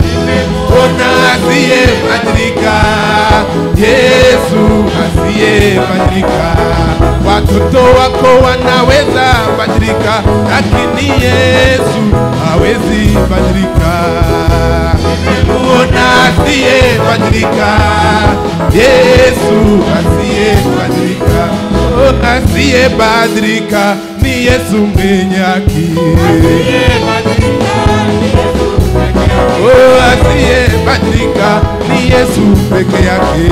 Speaker 4: nimemuona asiyebadilika Yesu asiyebadilika watoto wako wanaweza badilika lakini Yesu hawezi badilika nimemuona asiyebadilika Yesu asiyebadilika asiyebadilika ni Yesu mwenye haki asiyebadilika ni Yesu peke yake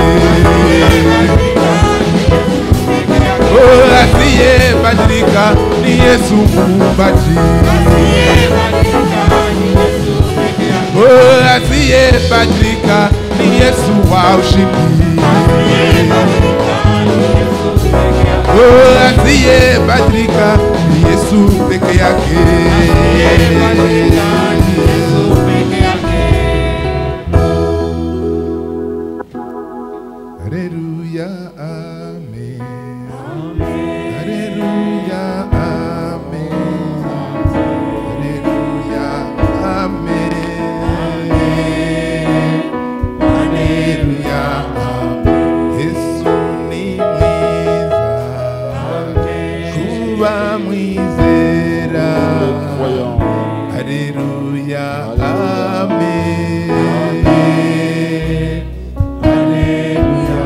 Speaker 4: asiyebadilika ni Yesu muumbaji asiyebadilika ni Yesu wa ushindi asiyebadilika ni Yesu peke yake Haleluya amen Haleluya amen Haleluya amen Haleluya amen Yesu ni mwiza kuba mwizera Haleluya amen Haleluya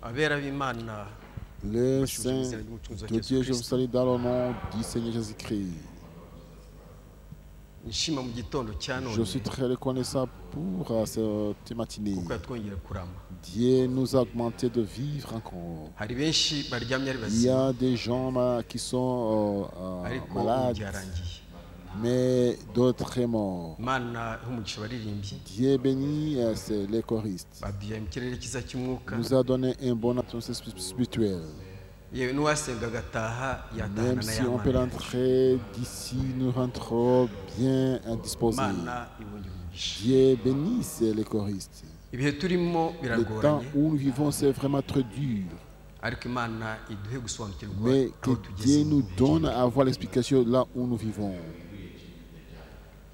Speaker 7: abera b'Imana
Speaker 3: Les saints de Dieu, je vous salue dans le nom du Seigneur Jésus-Christ.
Speaker 7: nishima mu gitondo cya none
Speaker 3: Je suis très reconnaissant pour cette matinée.
Speaker 7: kuko yatwongera kurama.
Speaker 3: Dieu nous a augmenté de vivre encore.
Speaker 7: Hari benshi baryamye ari
Speaker 3: Il y
Speaker 7: bazima
Speaker 3: a des gens qui sont
Speaker 7: ariko
Speaker 3: malades,
Speaker 7: byarangiye.
Speaker 3: mais d'autres est morts.
Speaker 7: Imana y'umugisha baririmbyi
Speaker 3: Dieu bénit c'est les choristes.
Speaker 7: baduhaye mu kirere cyiza cy'umwuka
Speaker 3: Nous a donné un bon atmosphère spirituelle.
Speaker 7: yewe n'uwasenga agataha yatahana
Speaker 3: Même
Speaker 7: na
Speaker 3: si on peut
Speaker 7: yamana.
Speaker 3: rentrer d'ici, nous rentrons bien disposés.
Speaker 7: Imana ibonye umugisha.
Speaker 3: Dieu bénisse les choristes.
Speaker 7: Ibihe turimo
Speaker 3: Le temps
Speaker 7: biragoranye
Speaker 3: où nous vivons, c'est vraiment très dur.
Speaker 7: ariko Imana iduhe gusobanukirwa
Speaker 3: Mais que
Speaker 7: aho tugeze
Speaker 3: Dieu
Speaker 7: mu
Speaker 3: nous
Speaker 7: mubiri.
Speaker 3: donne à avoir l'explication là où nous vivons.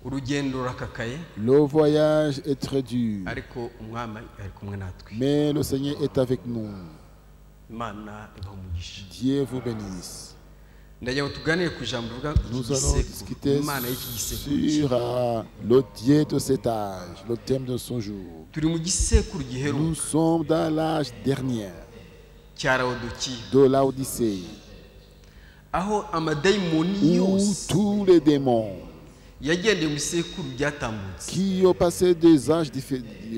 Speaker 7: urugendo rurakakaye
Speaker 3: Le voyage est très dur,
Speaker 7: ariko umwami ari kumwe natwe.
Speaker 3: mais le Seigneur est avec nous.
Speaker 7: imana ibaha umugisha.
Speaker 3: Dieu vous bénisse.
Speaker 7: ndagira ngo tuganire ku ijambo rivuga
Speaker 3: Nous allons discuter
Speaker 7: imana y'iki gisekuru.
Speaker 3: sur le Dieu de cet âge, le thème de son jour.
Speaker 7: turi mu gisekuru
Speaker 3: Nous
Speaker 7: giheruka
Speaker 3: sommes dans l'âge dernier
Speaker 7: cya Laodikiya,
Speaker 3: de l'Odyssée,
Speaker 7: aho amadayimoni
Speaker 3: où
Speaker 7: yose
Speaker 3: tous les démons
Speaker 7: yagendeye mu bisekuru byatambutse
Speaker 3: qui ont passé des âges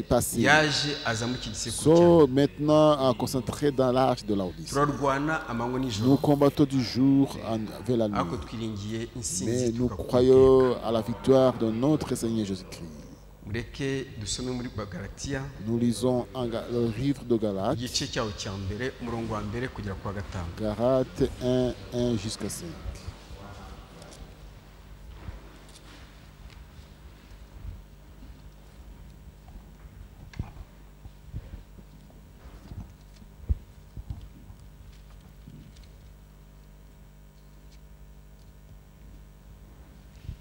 Speaker 3: passés
Speaker 7: yaje aza muri iki gisekuru
Speaker 3: sont
Speaker 7: cyane.
Speaker 3: maintenant concentrés dans l'âge de l'Odyssée.
Speaker 7: turarwana amanywa
Speaker 3: Nous
Speaker 7: n'ijoro,
Speaker 3: combattons du jour vers la
Speaker 7: ariko
Speaker 3: nuit,
Speaker 7: twiringiye insinzi
Speaker 3: mais nous
Speaker 7: ituruka ku
Speaker 3: croyons à la victoire de notre Seigneur Jésus-Christ.
Speaker 7: Uwiteka. mureke dusome muri Galatiya
Speaker 3: Nous lisons le livre de Galates,
Speaker 7: igice cyawo cya mbere umurongo wa mbere kugera ku wa gatanu.
Speaker 3: Galates 1, 1 jusqu'à 5.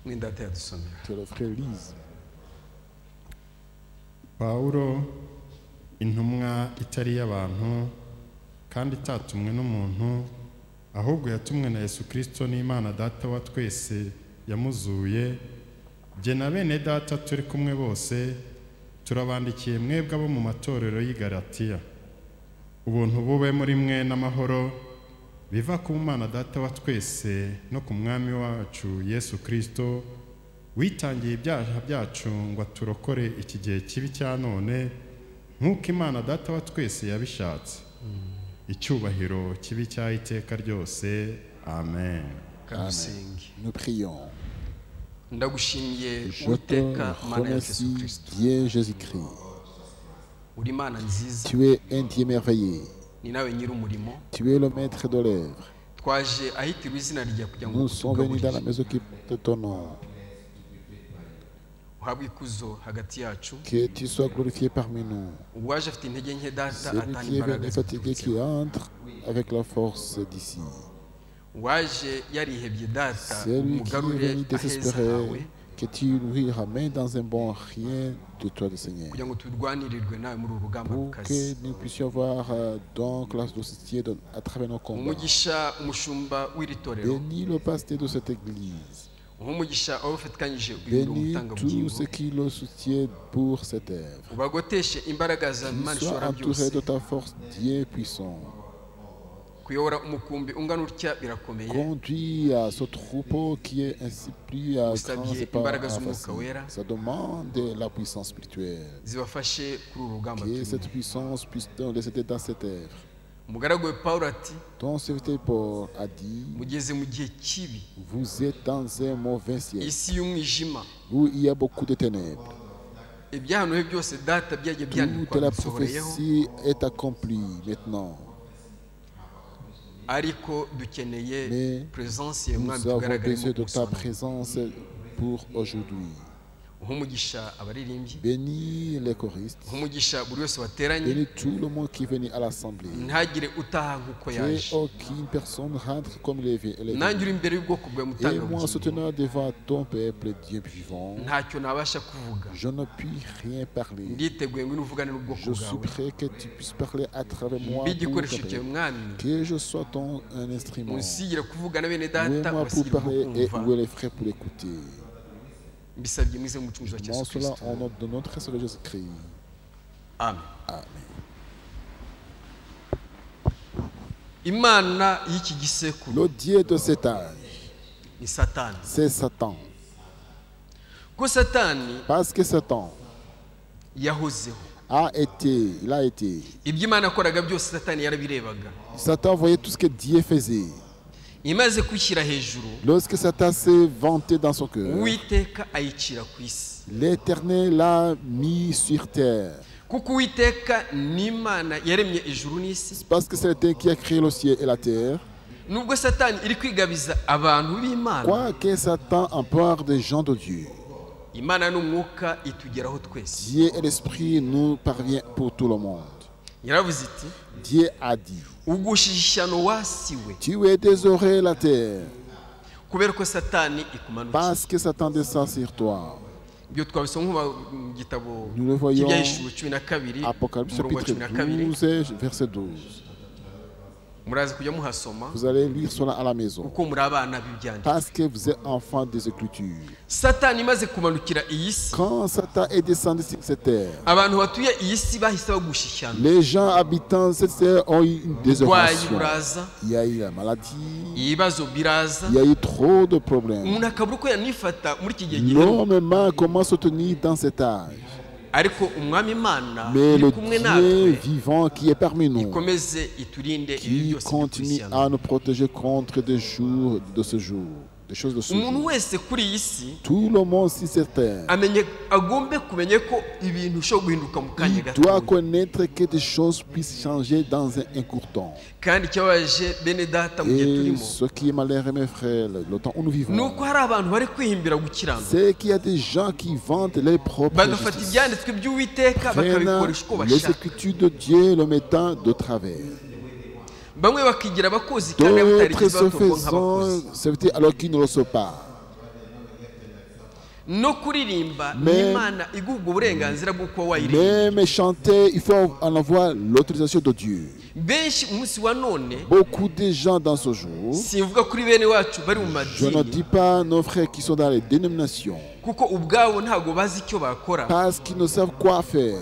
Speaker 7: mwindata yadusomera.
Speaker 3: Que le frère lise.
Speaker 1: Pawulo, intumwa itari iy'abantu kandi itatumwe n'umuntu, ahubwo yatumwe na Yesu Kristo n'Imana Data wa twese yamuzuye, jye na bene data turi kumwe bose turabandikiye mwebwe abo mu matorero y'i Galatiya. Ubuntu bube muri mwe n'amahoro biva ku Mana Data wa twese no ku Mwami wacu Yesu Kristo, witangiye ibyaha byacu ngo aturokore iki gihe kibi cya none, nk'uko Imana Data wa twese yabishatse. Icyubahiro kibi cya iteka ryose. Amen.
Speaker 7: kadusenge.
Speaker 3: Nous prions.
Speaker 7: ndagushimiye
Speaker 3: Je te
Speaker 7: Uwiteka Mana ya Yesu
Speaker 3: remercie,
Speaker 7: Kristo,
Speaker 3: Dieu Jésus-Christ.
Speaker 7: uri Imana nziza,
Speaker 3: Tu es un Dieu merveilleux.
Speaker 7: ni nawe nyir'umurimo.
Speaker 3: Tu es le maître de l'œuvre.
Speaker 7: twaje ahitirwa izina rya kugira ngo
Speaker 3: Nous sommes venus dans la
Speaker 7: utugaburire,
Speaker 3: maison qui de ton nom.
Speaker 7: uhabwe ikuzo hagati yacu.
Speaker 3: Que tu sois glorifié parmi nous.
Speaker 7: uwaje afite intege nke data
Speaker 3: Celui
Speaker 7: atanga
Speaker 3: qui est
Speaker 7: imbaraga
Speaker 3: venu fatigué,
Speaker 7: ziturutse.
Speaker 3: qui entre avec la force d'ici.
Speaker 7: uwaje yarihebye data
Speaker 3: Celui qui est
Speaker 7: umugarure
Speaker 3: venu
Speaker 7: aheza
Speaker 3: désespéré,
Speaker 7: hawe
Speaker 3: que tu lui ramènes dans un bon rien de toi, le Seigneur.
Speaker 7: kugira ngo turwanirirwe nawe muri uru rugamba
Speaker 3: Pour
Speaker 7: rukaze.
Speaker 3: que nous puissions voir donc la société à travers nos combats.
Speaker 7: umugisha umushumba w'iri torero,
Speaker 3: Bénis le pasteur de cette église.
Speaker 7: umugisha abo ufatikanyije uyu
Speaker 3: Bénis
Speaker 7: umutangabugingo,
Speaker 3: tous ceux qui le soutiennent pour cette œuvre.
Speaker 7: ubagoteshe imbaraga za Imana
Speaker 3: Qu'ils soient
Speaker 7: ishobora
Speaker 3: entourés
Speaker 7: byose.
Speaker 3: de ta force, Dieu puissant.
Speaker 7: kuyobora umukumbi ungana utya birakomeye.
Speaker 3: Conduis à ce troupeau qui est ainsi plus grand,
Speaker 7: Usabye
Speaker 3: c'est pas
Speaker 7: imbaraga z'Umwuka
Speaker 3: facile.
Speaker 7: wera.
Speaker 3: Ça demande la puissance spirituelle.
Speaker 7: zibafashe kuri uru rugamba
Speaker 3: Que
Speaker 7: turimo.
Speaker 3: cette puissance puisse nous laisser dans cette œuvre.
Speaker 7: umugaragu we Pawulo ati
Speaker 3: Ton serviteur Paul a dit,
Speaker 7: mugeze mu gihe kibi,
Speaker 3: vous êtes dans un mauvais siècle
Speaker 7: isi y'umwijima,
Speaker 3: où il y a beaucoup de ténèbres.
Speaker 7: ibyahanuwe byose data byagiye byandikwa
Speaker 3: Toute la
Speaker 7: bisohoreyeho,
Speaker 3: prophétie est accomplie maintenant.
Speaker 7: ariko dukeneye
Speaker 3: Mais
Speaker 7: presence ya mwami
Speaker 3: Nous avons
Speaker 7: tugaragaremo
Speaker 3: besoin de ta
Speaker 7: umusoro.
Speaker 3: présence pour aujourd'hui.
Speaker 7: umugisha abaririmbyi,
Speaker 3: Bénis les choristes.
Speaker 7: umugisha buri wese wateranye,
Speaker 3: Bénis tout le monde qui est venu à l'assemblée.
Speaker 7: ntagire utaha nk'uko
Speaker 3: Que
Speaker 7: yaje.
Speaker 3: aucune personne rentre comme il est venu.
Speaker 7: nanjye uri imbere y'ubwoko bwawe
Speaker 3: Et moi,
Speaker 7: mutangabugingo,
Speaker 3: soutenant devant ton peuple, Dieu vivant,
Speaker 7: ntacyo nabasha kuvuga.
Speaker 3: je ne puis rien parler.
Speaker 7: nditeguye ngo uvugane n'ubwoko
Speaker 3: Je suis
Speaker 7: bwawe,
Speaker 3: prêt que tu puisses parler à travers moi.
Speaker 7: mbe
Speaker 3: pour
Speaker 7: igikoresho
Speaker 3: ton
Speaker 7: cyawe
Speaker 3: peuple.
Speaker 7: mwami,
Speaker 3: Que je sois un instrument.
Speaker 7: unsigire kuvugana bene
Speaker 3: Où est
Speaker 7: data,
Speaker 3: moi pour
Speaker 7: ubasigire bwo
Speaker 3: parler et
Speaker 7: kumva.
Speaker 3: où est les frères pour écouter.
Speaker 7: mbisabye mu izina ry'umucunguzi wa
Speaker 3: Moi,
Speaker 7: Yesu
Speaker 3: cela
Speaker 7: Kristo.
Speaker 3: au nom de notre Seigneur Jésus-Christ.
Speaker 7: Amen.
Speaker 3: Amen.
Speaker 7: imana y'iki gisekuru
Speaker 3: Le Dieu de cet âge,
Speaker 7: ni satani,
Speaker 3: c'est Satan.
Speaker 7: ko satani
Speaker 3: Parce que Satan
Speaker 7: yahozeho,
Speaker 3: il a été.
Speaker 7: ibyo imana yakoraga byose satani yarabirebaga.
Speaker 3: Satan voyait tout ce que Dieu faisait.
Speaker 7: imaze kwishyira hejuru,
Speaker 3: Lorsque Satan s'est vanté dans son cœur,
Speaker 7: uwiteka ayicira ku isi,
Speaker 3: l'Éternel l'a mis sur terre.
Speaker 7: kuko uwiteka ni imana yaremye ijuru n'isi.
Speaker 3: Parce que c'est l'Éternel qui a créé le ciel et la terre.
Speaker 7: nubwo satani iri kwigabiza abantu b'imana,
Speaker 3: Quoique Satan empare des gens de Dieu,
Speaker 7: imana n'umwuka itugeraho twese.
Speaker 3: Dieu et l'Esprit nous parvient pour tout le monde.
Speaker 7: yaravuze iti
Speaker 3: Dieu a dit,
Speaker 7: ugushije ishyano wasiwe,
Speaker 3: tu es désoré la terre,
Speaker 7: kubera ko satani ikumanukiye.
Speaker 3: parce que Satan descend sur toi.
Speaker 7: ibyo twabisoma mu gitabo
Speaker 3: Nous le voyons,
Speaker 7: cy'ibyahishuwe 12
Speaker 3: Apocalypse
Speaker 7: umurongo wa
Speaker 3: chapitre
Speaker 7: 12.
Speaker 3: 12, verset 12.
Speaker 7: murazi kujya muhasoma
Speaker 3: Vous allez lire cela à la maison.
Speaker 7: kuko muri abana b'ibyanditswe.
Speaker 3: Parce que vous êtes enfants des Écritures.
Speaker 7: Satani imaze kumanukira iyi si,
Speaker 3: Quand Satan est descendu sur cette terre,
Speaker 7: abantu batuye iyi si bahise bagushyishyana.
Speaker 3: les gens habitant cette terre ont eu une
Speaker 7: Uburwayi
Speaker 3: désolation.
Speaker 7: buraza,
Speaker 3: Il y a eu la maladie,
Speaker 7: ibibazo biraza,
Speaker 3: il y a eu trop de problèmes.
Speaker 7: umuntu akabura uko yanifata muri iki gihe giheruka.
Speaker 3: L'homme comment se tenir dans cet âge.
Speaker 7: Ariko umwami Imana
Speaker 3: Mais
Speaker 7: iri
Speaker 3: le
Speaker 7: kumwe
Speaker 3: Dieu
Speaker 7: natwe,
Speaker 3: vivant qui est parmi nous,
Speaker 7: ikomeze iturinde ibi
Speaker 3: qui
Speaker 7: byose
Speaker 3: continue
Speaker 7: bikurikirana.
Speaker 3: à nous protéger contre des jours de ce jour, des choses de ce
Speaker 7: Umuntu
Speaker 3: jour.
Speaker 7: wese kuri iyi si
Speaker 3: Tout le monde sur cette terre,
Speaker 7: agombe kumenya ko ibintu bishobora guhinduka mu kanya
Speaker 3: il doit
Speaker 7: gato.
Speaker 3: connaître que des choses puissent changer dans un court temps.
Speaker 7: Kandi ikibabaje bene data mu gihe
Speaker 3: Et
Speaker 7: turimo
Speaker 3: ce qui est malheureux, mes frères, le temps où nous
Speaker 7: ni
Speaker 3: vivons,
Speaker 7: uko hari abantu bari kwihimbira gukiranuka,
Speaker 3: c'est qu'il y a des gens qui vantent les propres
Speaker 7: bagafata
Speaker 3: justices,
Speaker 7: ibyanditswe by'Uwiteka
Speaker 3: prenant
Speaker 7: bakabikoresha uko
Speaker 3: les
Speaker 7: bashaka.
Speaker 3: écritures de Dieu, le mettant de travers.
Speaker 7: Bamwe bakigira abakozi kandi batarigeze
Speaker 3: D'autres se
Speaker 7: batorwa nk'abakozi.
Speaker 3: faisant servir alors qu'ils ne le sont pas.
Speaker 7: No kuririmba
Speaker 3: Mais-
Speaker 7: ni Imana iguha ubwo burenganzira bwo kuba wayiririmba.
Speaker 3: Même chanter, il faut en avoir l'autorisation de Dieu.
Speaker 7: Benshi umunsi wa none,
Speaker 3: Beaucoup de gens dans ce jour,
Speaker 7: simvuga kuri bene wacu bari mu
Speaker 3: je ne dis
Speaker 7: madini,
Speaker 3: pas nos frères qui sont dans les dénominations,
Speaker 7: kuko ubwabo ntabwo bazi icyo bakora,
Speaker 3: parce qu'ils ne savent quoi faire.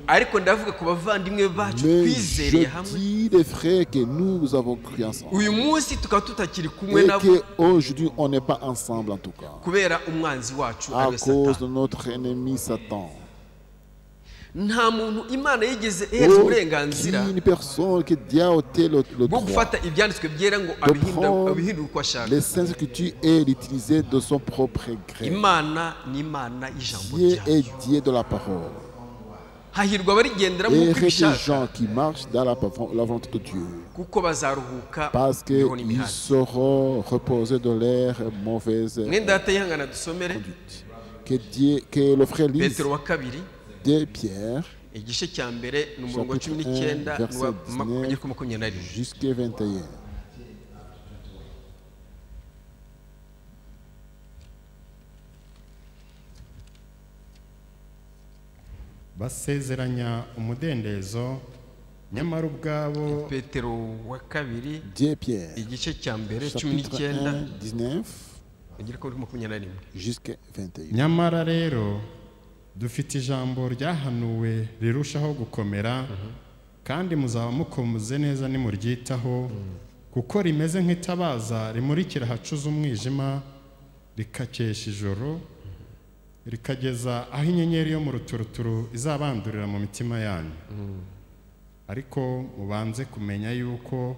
Speaker 7: ariko ndavuga ku bavandimwe bacu
Speaker 3: Mais
Speaker 7: twizereye
Speaker 3: je
Speaker 7: hamwe,
Speaker 3: dis les frères que nous avons cru ensemble.
Speaker 7: uyu munsi tukaba tutakiri kumwe
Speaker 3: Et
Speaker 7: nabo
Speaker 3: qu'aujourd'hui, on n'est pas ensemble en tout cas.
Speaker 7: kubera umwanzi wacu
Speaker 3: À
Speaker 7: ariwe
Speaker 3: cause de
Speaker 7: Satani.
Speaker 3: notre ennemi Satan.
Speaker 7: Nta muntu Imana yigeze ihereza uburenganzira
Speaker 3: Aucune personne qui Dieu a ôté le
Speaker 7: bwo
Speaker 3: droit
Speaker 7: gufata ibyanditswe byera ngo
Speaker 3: de prendre
Speaker 7: abihindure uko ashaka.
Speaker 3: les saintes écritures et l'utiliser de son propre gré.
Speaker 7: Imana ni Imana y'ijambo
Speaker 3: Dieu
Speaker 7: ryayo.
Speaker 3: est Dieu de la parole.
Speaker 7: Hahirwa abarigenderamo
Speaker 3: Et
Speaker 7: uko
Speaker 3: il y a des
Speaker 7: ibishaka,
Speaker 3: gens qui marchent dans la volonté de Dieu.
Speaker 7: kuko bazaruhuka
Speaker 3: Parce
Speaker 7: imbeho
Speaker 3: qu'ils
Speaker 7: n'imihati.
Speaker 3: seront reposés de leur mauvaise
Speaker 7: mwene data yihangana dusomere
Speaker 3: conduite. Que le frère lise
Speaker 7: Petero wa kabiri
Speaker 3: de Pierre
Speaker 7: igice cya mbere ni umurongo wa
Speaker 3: chapitre
Speaker 7: 19
Speaker 3: 1, verset
Speaker 7: n'uwa
Speaker 3: 19
Speaker 7: makumyabiri.
Speaker 3: jusqu'à 21.
Speaker 1: basezeranya umudendezo nyamara ubwabo
Speaker 7: Petero wa kabiri
Speaker 3: De Pierre,
Speaker 7: igice cya mbere
Speaker 3: chapitre
Speaker 7: 19
Speaker 3: 1, 19
Speaker 7: igera kuri 21.
Speaker 3: jusqu'à 21.
Speaker 1: nyamara rero dufite ijambo ryahanuwe rirushaho gukomera kandi muzaba mukomuze neza nimuryitaho kuko rimeze nk'itabaza rimurikira ahacuze umwijima rikakesha ijoro rikageza aho inyenyeri yo mu ruturuturu izabandurira mu mitima yanyu ariko mubanze kumenya yuko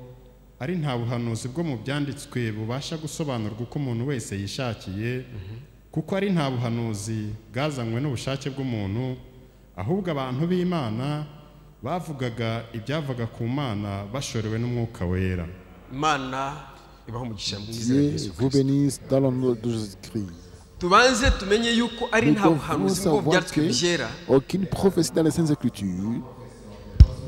Speaker 1: ari nta buhanuzi bwo mu byanditswe bubasha gusobanurwa uko umuntu wese yishakiye kuko ari nta buhanuzi bwazanywe n'ubushake bw'umuntu ahubwo abantu b'Imana bavugaga ibyavaga ku Mana bashorewe n'umwuka wera.
Speaker 7: Imana ibaho umugisha mu izina rya
Speaker 3: Dieu
Speaker 7: Yesu
Speaker 3: vous
Speaker 7: Kristo.
Speaker 3: bénisse dans le nom de Jésus-Christ.
Speaker 7: Tubanze tumenye yuko ari
Speaker 3: Nous
Speaker 7: nta
Speaker 3: devons
Speaker 7: buhanuzi bwo mu
Speaker 3: savoir
Speaker 7: byanditswe byera
Speaker 3: qu'aucune prophétie dans les Saintes Écritures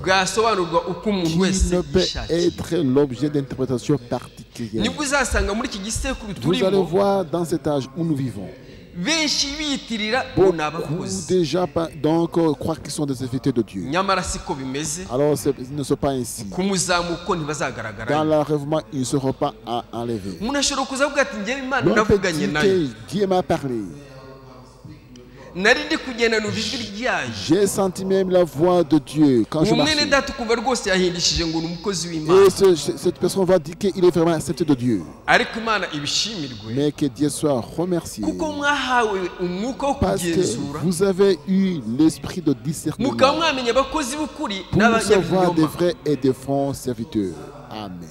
Speaker 7: bwasobanurwa uko umuntu
Speaker 3: qui
Speaker 7: wese
Speaker 3: ne peut
Speaker 7: yishakiye.
Speaker 3: être l'objet d'interprétation particulière.
Speaker 7: Nibwo uzasanga muri iki gisekuru
Speaker 3: Vous allez
Speaker 7: turimo
Speaker 3: voir dans cet âge où nous vivons,
Speaker 7: benshi biyitirira ngo ni
Speaker 3: beaucoup
Speaker 7: abakozi,
Speaker 3: déjà donc croient qu'ils sont des serviteurs de Dieu.
Speaker 7: nyamara siko bimeze.
Speaker 3: Alors ils ne sont pas ainsi.
Speaker 7: Ku muzamuko
Speaker 3: Dans
Speaker 7: ntibazagaragara.
Speaker 3: l'enlèvement, ils ne seront pas enlevés.
Speaker 7: Umuntu ashobora kuza avuga ati njyewe Imana
Speaker 3: On peut
Speaker 7: navuganye
Speaker 3: dire
Speaker 7: nayo,
Speaker 3: que Dieu m'a parlé.
Speaker 7: nari ndi kugenda numva ijwi ryayo.
Speaker 3: J'ai senti même la voix de Dieu quand je
Speaker 7: uwo mwene
Speaker 3: marchais.
Speaker 7: data ukumva rwose yahindishije ngo ni umukozi
Speaker 3: Et
Speaker 7: w'Imana,
Speaker 3: cette personne va dire qu'il est vraiment accepté de Dieu.
Speaker 7: ariko Imana ibishimirwe
Speaker 3: Mais que Dieu soit remercié.
Speaker 7: kuko mwahawe umwuka wo
Speaker 3: Parce que
Speaker 7: kugenzura,
Speaker 3: vous avez eu l'esprit de discernement
Speaker 7: mukaba mwamenya abakozi b'ukuri
Speaker 3: pour savoir des
Speaker 7: n'abanyabinyoma.
Speaker 3: vrais et des faux serviteurs. Amen.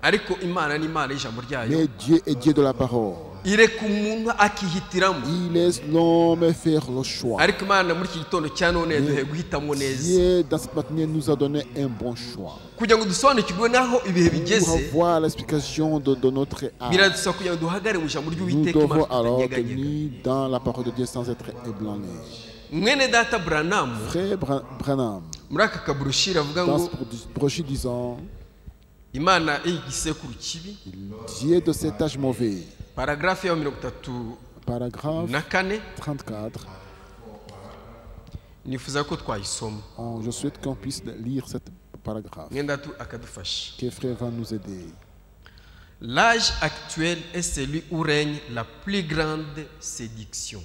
Speaker 7: Ariko Imana ni Imana y'ijambo ryayo,
Speaker 3: Mais Dieu est Dieu de la parole.
Speaker 7: ireka umuntu akihitiramo.
Speaker 3: Il laisse l'homme faire le choix.
Speaker 7: Ariko Imana muri iki gitondo cya none yaduhaye guhitamo neza,
Speaker 3: Dieu, dans cette matinée, nous a donné un bon choix.
Speaker 7: kugira ngo dusobanukirwe n'aho ibihe
Speaker 3: Pour
Speaker 7: bigeze.
Speaker 3: avoir l'explication de notre âme,
Speaker 7: Biradusaba kugira ngo duhagare mu ijambo
Speaker 3: nous
Speaker 7: ry'Uwiteka
Speaker 3: devons
Speaker 7: Imana
Speaker 3: alors
Speaker 7: tutanyeganyega.
Speaker 3: tenir dans la parole de Dieu sans être ébranlés.
Speaker 7: Mwene data Branham
Speaker 3: Frère Branham,
Speaker 7: muri aka kaburushira avuga
Speaker 3: dans
Speaker 7: ngo
Speaker 3: ce brochure disant,
Speaker 7: Imana igisekuru kibi,
Speaker 3: Dieu de cet âge mauvais,
Speaker 7: paragrafe ya 34
Speaker 3: paragraphe
Speaker 7: na kane,
Speaker 3: 34,
Speaker 7: nifuza ko twayisoma.
Speaker 3: je souhaite qu'on puisse lire cette paragraphe.
Speaker 7: mwenda tu akadufasha.
Speaker 3: Que frère va nous aider.
Speaker 7: L'âge actuel est celui où règne la plus grande séduction.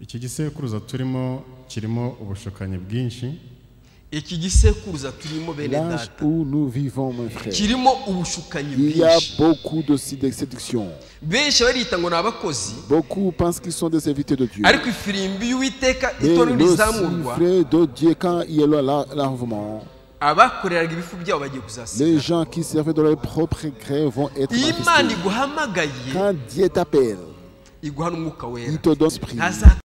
Speaker 1: iki gisekuruza turimo kirimo ubushukanyi bwinshi.
Speaker 7: Iki gisekuruza turimo bene
Speaker 3: L'âge
Speaker 7: data
Speaker 3: où nous vivons, mon frère,
Speaker 7: kirimo ubushukanyi
Speaker 3: il y a
Speaker 7: bwinshi.
Speaker 3: beaucoup de séduction.
Speaker 7: Benshi barita ngo ni abakozi,
Speaker 3: Beaucoup pensent qu'ils sont des serviteurs de Dieu.
Speaker 7: ariko ifirimbi y'Uwiteka
Speaker 3: Mais
Speaker 7: itorero
Speaker 3: le
Speaker 7: rizamurwa,
Speaker 3: sifflet de Dieu, quand il est là, l'enlèvement,
Speaker 7: abakoreraga ibifu byabo bagiye
Speaker 3: les
Speaker 7: kuzasigara.
Speaker 3: gens qui servaient de leur propre gré vont être
Speaker 7: Iyo Imana
Speaker 3: manifestés.
Speaker 7: iguhamagaye
Speaker 3: Quand Dieu t'appelle,
Speaker 7: iguha n'umwuka wera,
Speaker 3: il te donne l'esprit.
Speaker 7: ntazatuma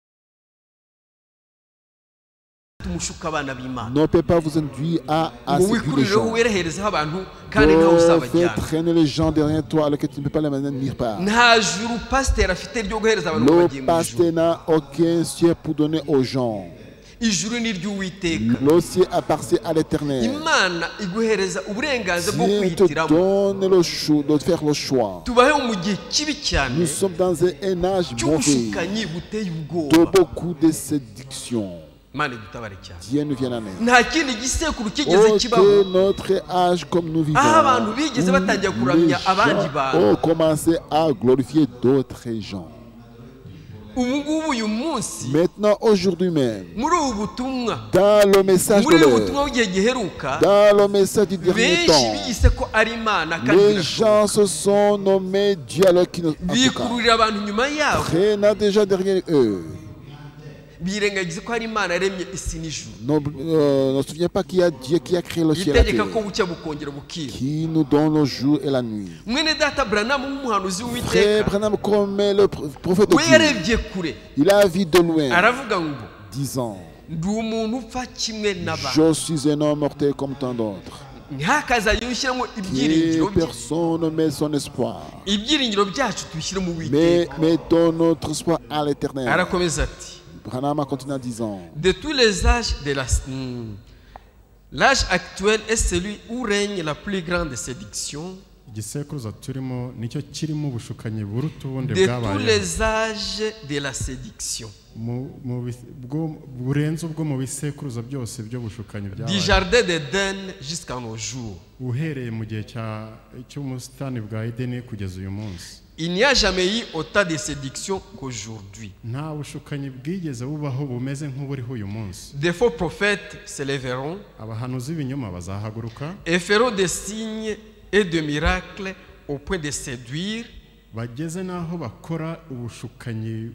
Speaker 7: ushuka abana b'Imana
Speaker 3: Ne peut pas vous induire à
Speaker 7: ngo
Speaker 3: séduire les
Speaker 7: wikurireho
Speaker 3: gens.
Speaker 7: wereherezeho abantu kandi ntawe
Speaker 3: Fais
Speaker 7: uzabajyana.
Speaker 3: traîner les gens derrière toi alors que tu ne peux pas les mener nulle part.
Speaker 7: Nta juru pasiteri afite ryo guhereza abantu ngo
Speaker 3: Le
Speaker 7: bagiye mu
Speaker 3: pasteur
Speaker 7: ijuru.
Speaker 3: n'a aucun ciel pour donner aux gens.
Speaker 7: Ijuru ni iry'Uwiteka.
Speaker 3: Le ciel appartient à l'Éternel.
Speaker 7: Imana iguhereza uburenganzira bwo
Speaker 3: Dieu te
Speaker 7: kwihitiramo.
Speaker 3: donne le choix de faire le choix.
Speaker 7: Tubayeho mu gihe kibi cyane
Speaker 3: Nous sommes dans un âge mauvais
Speaker 7: cy'ubushukanyi buteye
Speaker 3: de
Speaker 7: ubwoba.
Speaker 3: beaucoup de séduction.
Speaker 7: Imana idutabare cyane.
Speaker 3: Dieu nous vient en aide.
Speaker 7: Nta kindi gisekuru kigeze
Speaker 3: Oh,
Speaker 7: kibaho
Speaker 3: que notre âge comme nous vivons,
Speaker 7: aho abantu bigeze batangira
Speaker 3: où
Speaker 7: kuramya
Speaker 3: les
Speaker 7: abandi
Speaker 3: gens
Speaker 7: bantu.
Speaker 3: ont commencé à glorifier d'autres gens.
Speaker 7: Ubu ngubu uyu munsi
Speaker 3: Maintenant, aujourd'hui même,
Speaker 7: muri ubu butumwa,
Speaker 3: dans le message de
Speaker 7: muri ubu
Speaker 3: l'heure,
Speaker 7: butumwa bw'igihe giheruka,
Speaker 3: dans le message du dernier
Speaker 7: benshi
Speaker 3: temps,
Speaker 7: biyise ko ari Imana kandi
Speaker 3: les
Speaker 7: birashoboka.
Speaker 3: gens se sont nommés Dieu alors qu'ils ne en tout cas,
Speaker 7: bikururira abantu nyuma yabo,
Speaker 3: traînant déjà derrière eux.
Speaker 7: birengagize ko hari Imana yaremye isi n'ijuru,
Speaker 3: Ne se souvient pas qu'il y a Dieu qui a créé le ciel et la
Speaker 7: itegeka
Speaker 3: terre,
Speaker 7: ko bucya bukongera bukira.
Speaker 3: qui nous donne le jour et la nuit.
Speaker 7: Mwene data Branham nk'umuhanuzi
Speaker 3: Frère
Speaker 7: w'Uwiteka,
Speaker 3: Branham, comme le prophète de
Speaker 7: we
Speaker 3: Dieu,
Speaker 7: yarebye kure
Speaker 3: il a vu de loin,
Speaker 7: aravuga ngo
Speaker 3: disant,
Speaker 7: ndi umuntu upfa kimwe n'abantu,
Speaker 3: je suis un homme mortel comme tant d'autres.
Speaker 7: ntihakazaye ushyiramo ibyiringiro
Speaker 3: Et
Speaker 7: bye.
Speaker 3: personne ne met son espoir.
Speaker 7: Ibyiringiro byacu tubishyire mu
Speaker 3: Mais
Speaker 7: Uwiteka.
Speaker 3: mettons notre espoir à l'Éternel.
Speaker 7: Arakomeza ati,
Speaker 3: Branham a continué en disant,
Speaker 7: de tous les âges de l'âge actuel est celui où règne la plus grande séduction.
Speaker 1: igisekuruza turimo nicyo kirimo ubushukanyi buruta ubundi
Speaker 7: De tous
Speaker 1: bwabayeho
Speaker 7: les âges de la séduction.
Speaker 1: burenze ubwo mu bisekuruza byose by'ubushukanyi
Speaker 7: Du
Speaker 1: byabaye
Speaker 7: jardin d'Éden jusqu'à nos jours.
Speaker 1: uhereye mu gihe cy'ubusitani bwa Edeni kugeza uyu munsi.
Speaker 7: Il n'y a jamais eu autant de séduction qu'aujourd'hui.
Speaker 1: Nta bushukanyi bwigeze bubaho bumeze nk'uburiho uyu munsi.
Speaker 7: Des faux prophètes se lèveront
Speaker 1: Abahanuzi b'ibinyoma bazahaguruka
Speaker 7: et feront des signes et des miracles au point de séduire,
Speaker 1: bageze n'aho bakora ubushukanyi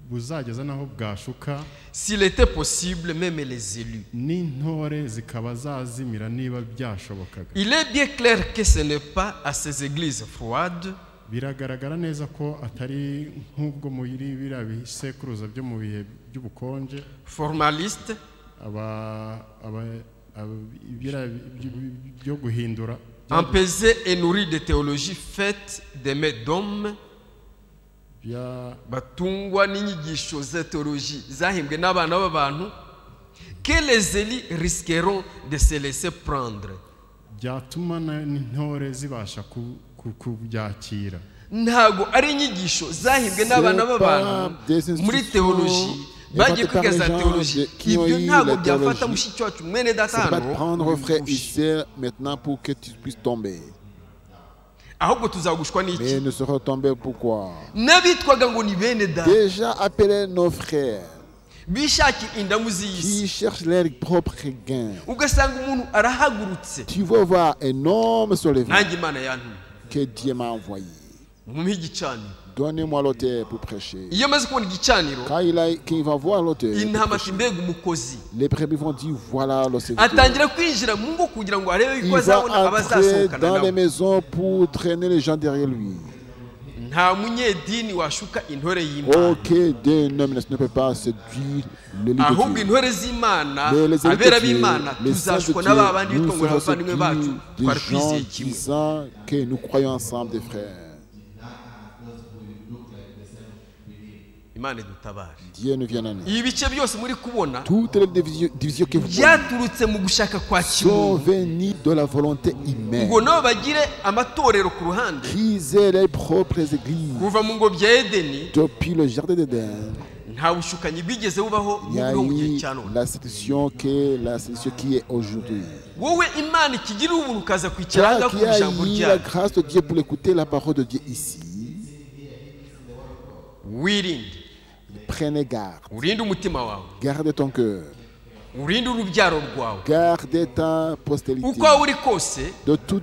Speaker 1: buzageza n'aho bwashuka
Speaker 7: s'il était possible, même les élus.
Speaker 1: n'intore zikaba zazimira niba byashobokaga.
Speaker 7: Il est bien clair que ce n'est pas à ces églises froides
Speaker 1: Biragaragara neza ko atari nk'ubwo muri biriya bisekuruza byo mu bihe by'ubukonje
Speaker 7: formalistes
Speaker 1: byo guhindura
Speaker 7: empesés et nourris de théologie faite des mains d'hommes, batungwa n'inyigisho za théologie zahimbwe n'abana b'abantu, que les élus risqueront de se laisser prendre.
Speaker 1: byatuma n'intore zibasha kubyakira.
Speaker 7: Ntago ari inyigisho zahimbwe n'abana b'abantu muri théologie bagiye kwiga za théologie. Ibyo ntago byafata mushiki wacu mwene data
Speaker 3: c'est pas de
Speaker 7: hano
Speaker 3: prendre frère ici maintenant pour que tu puisses tomber.
Speaker 7: ahubwo tuzagushwa n'iki?
Speaker 3: Mais ne sera tombé pourquoi?
Speaker 7: N'abitwaga ngo ni bene data
Speaker 3: Déjà appelez nos frères
Speaker 7: bishakira indamu z'isi,
Speaker 3: qui cherchent leur propre gain.
Speaker 7: ugasanga umuntu arahagurutse,
Speaker 3: Tu vas voir un homme se lever
Speaker 7: nanjye Imana yantumye
Speaker 3: que Dieu m'a envoyé.
Speaker 7: mumuhe igicaniro.
Speaker 3: Donnez-moi l'auteur pour prêcher.
Speaker 7: Iyo amaze kubona igicaniro,
Speaker 3: Quand il va voir l'auteur,
Speaker 7: intama ati mbega umukozi,
Speaker 3: les brebis vont dire voilà le serviteur.
Speaker 7: atangira kwinjira mu ngo kugira ngo arebe
Speaker 3: Il
Speaker 7: yuko azabona
Speaker 3: va entrer
Speaker 7: abazasohokana
Speaker 3: dans les
Speaker 7: nabo.
Speaker 3: maisons pour traîner les gens derrière lui.
Speaker 7: Nta munyedini washuka intore y'Imana,
Speaker 3: Aucun dénomination ne peut pas séduire le lit
Speaker 7: ahubwo
Speaker 3: de Dieu.
Speaker 7: intore z'Imana,
Speaker 3: Mais les
Speaker 7: abera
Speaker 3: élus de
Speaker 7: b'Imana
Speaker 3: Dieu, les saints de
Speaker 7: tuzashukwa
Speaker 3: Dieu,
Speaker 7: n'aba bandi bitwa
Speaker 3: nous
Speaker 7: ngo
Speaker 3: serons
Speaker 7: abavandimwe bacu
Speaker 3: séduits des
Speaker 7: twari
Speaker 3: gens
Speaker 7: twizeye kimwe.
Speaker 3: disant que nous croyons ensemble des frères.
Speaker 7: Imana idutabare.
Speaker 3: Dieu nous vient en aide.
Speaker 7: Ibi bice byose muri kubona
Speaker 3: Toutes les divisions que vous voyez
Speaker 7: byaturutse mu gushaka kwa
Speaker 3: sont
Speaker 7: kimuntu,
Speaker 3: venues de la volonté humaine.
Speaker 7: ngo nabo bagire amatorero ku ruhande.
Speaker 3: Qu'ils aient les propres églises.
Speaker 7: Kuva mu ngo bya Edeni
Speaker 3: Depuis le jardin d'Éden,
Speaker 7: nta bushukanyi bwigeze bubaho
Speaker 3: il y a
Speaker 7: nk'uburiho mu gihe
Speaker 3: eu
Speaker 7: cya none.
Speaker 3: la séduction qui est aujourd'hui.
Speaker 7: wowe imana ikigira ubuntu ukaza kwicara
Speaker 3: Toi
Speaker 7: hanga
Speaker 3: qui
Speaker 7: ku
Speaker 3: as
Speaker 7: ijambo
Speaker 3: eu la
Speaker 7: ryayo
Speaker 3: grâce de Dieu pour écouter la parole de Dieu ici,
Speaker 7: wirinde
Speaker 3: prenez garde.
Speaker 7: urinde umutima wawe
Speaker 3: Garde ton cœur.
Speaker 7: urinde urubyaro rwawe
Speaker 3: Garde ta postérité.
Speaker 7: uko waba uri kose
Speaker 3: De tout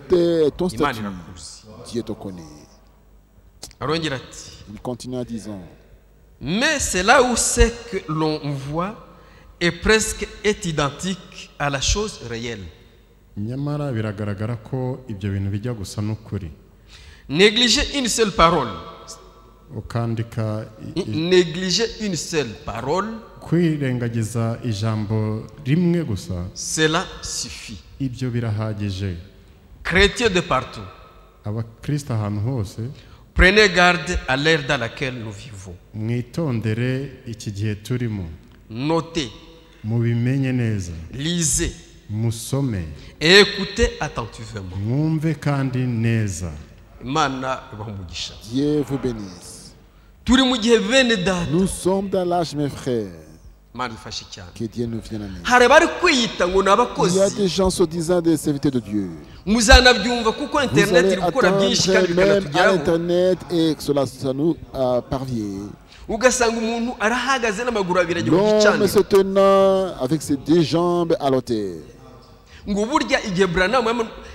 Speaker 3: ton
Speaker 7: imana
Speaker 3: statut,
Speaker 7: irakuzi.
Speaker 3: Dieu te connaît.
Speaker 7: arongera ati
Speaker 3: Il continue en disant,
Speaker 7: mais c'est là où ce que l'on voit est identique à la chose réelle.
Speaker 1: nyamara biragaragara ko ibyo bintu bijya gusa n'ukuri
Speaker 7: Négliger une seule parole,
Speaker 1: ukandika
Speaker 7: négliger une seule parole,
Speaker 1: kwirengagiza ijambo rimwe gusa
Speaker 7: cela suffit.
Speaker 1: ibyo birahagije.
Speaker 7: Chrétiens de partout,
Speaker 1: abakristo ahantu hose
Speaker 7: prenez garde à l'ère dans laquelle nous vivons.
Speaker 1: mwitondere iki gihe turimo,
Speaker 7: Notez,
Speaker 1: mubimenye neza,
Speaker 7: lisez
Speaker 1: musome,
Speaker 7: et écoutez attentivement.
Speaker 1: mwumve kandi neza.
Speaker 7: Imana ibahe umugisha.
Speaker 3: Dieu vous bénisse.
Speaker 7: Turi mu gihe bene data,
Speaker 3: Nous sommes dans l'âge, mes frères.
Speaker 7: Imana ifashe cyane.
Speaker 3: Que Dieu nous vienne en aide.
Speaker 7: Hari abari kwiyita ngo ni
Speaker 3: Il y a
Speaker 7: abakozi,
Speaker 3: des gens se disant des serviteurs de Dieu.
Speaker 7: muzanabyumva kuko
Speaker 3: Vous
Speaker 7: internet
Speaker 3: allez
Speaker 7: iri gukora byinshi kandi
Speaker 3: attendre même à
Speaker 7: bikanatugeraho.
Speaker 3: l'internet et que cela ça nous parvient.
Speaker 7: Ugasanga umuntu arahagaze n'amaguru abiri agiye ku
Speaker 3: L'homme
Speaker 7: gicaniro
Speaker 3: se tenant avec ses deux jambes à l'autel.
Speaker 7: ngo burya igihe Branham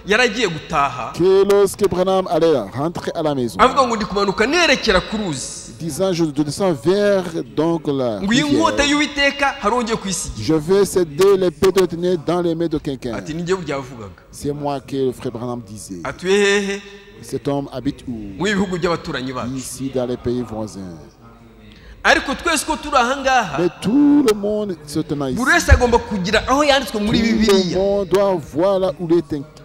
Speaker 7: yaragiye gutaha
Speaker 3: Que lorsque Branham allait rentrer à la maison,
Speaker 7: avuga ngo ndi kumanuka nerekera ku ruzi
Speaker 3: disant je descends vers donc la
Speaker 7: ngo iyi nkota
Speaker 3: rivière.
Speaker 7: y'Uwiteka harongeye kwisigira
Speaker 3: Je vais céder l'épée de tenir dans les mains de quelqu'un.
Speaker 7: ati ninjye burya yavugaga
Speaker 3: C'est moi que le frère Branham disait.
Speaker 7: atuye hehe
Speaker 3: Cet homme habite où?
Speaker 7: mu bihugu by'abaturanyi bacu
Speaker 3: Ici dans les pays voisins.
Speaker 7: ariko twese ko turi aha ngaha
Speaker 3: Mais tout le monde se tenant ici.
Speaker 7: buri wese agomba kugira aho yanditswe
Speaker 3: Tout
Speaker 7: muri
Speaker 3: le
Speaker 7: bibiliya
Speaker 3: monde doit voir là où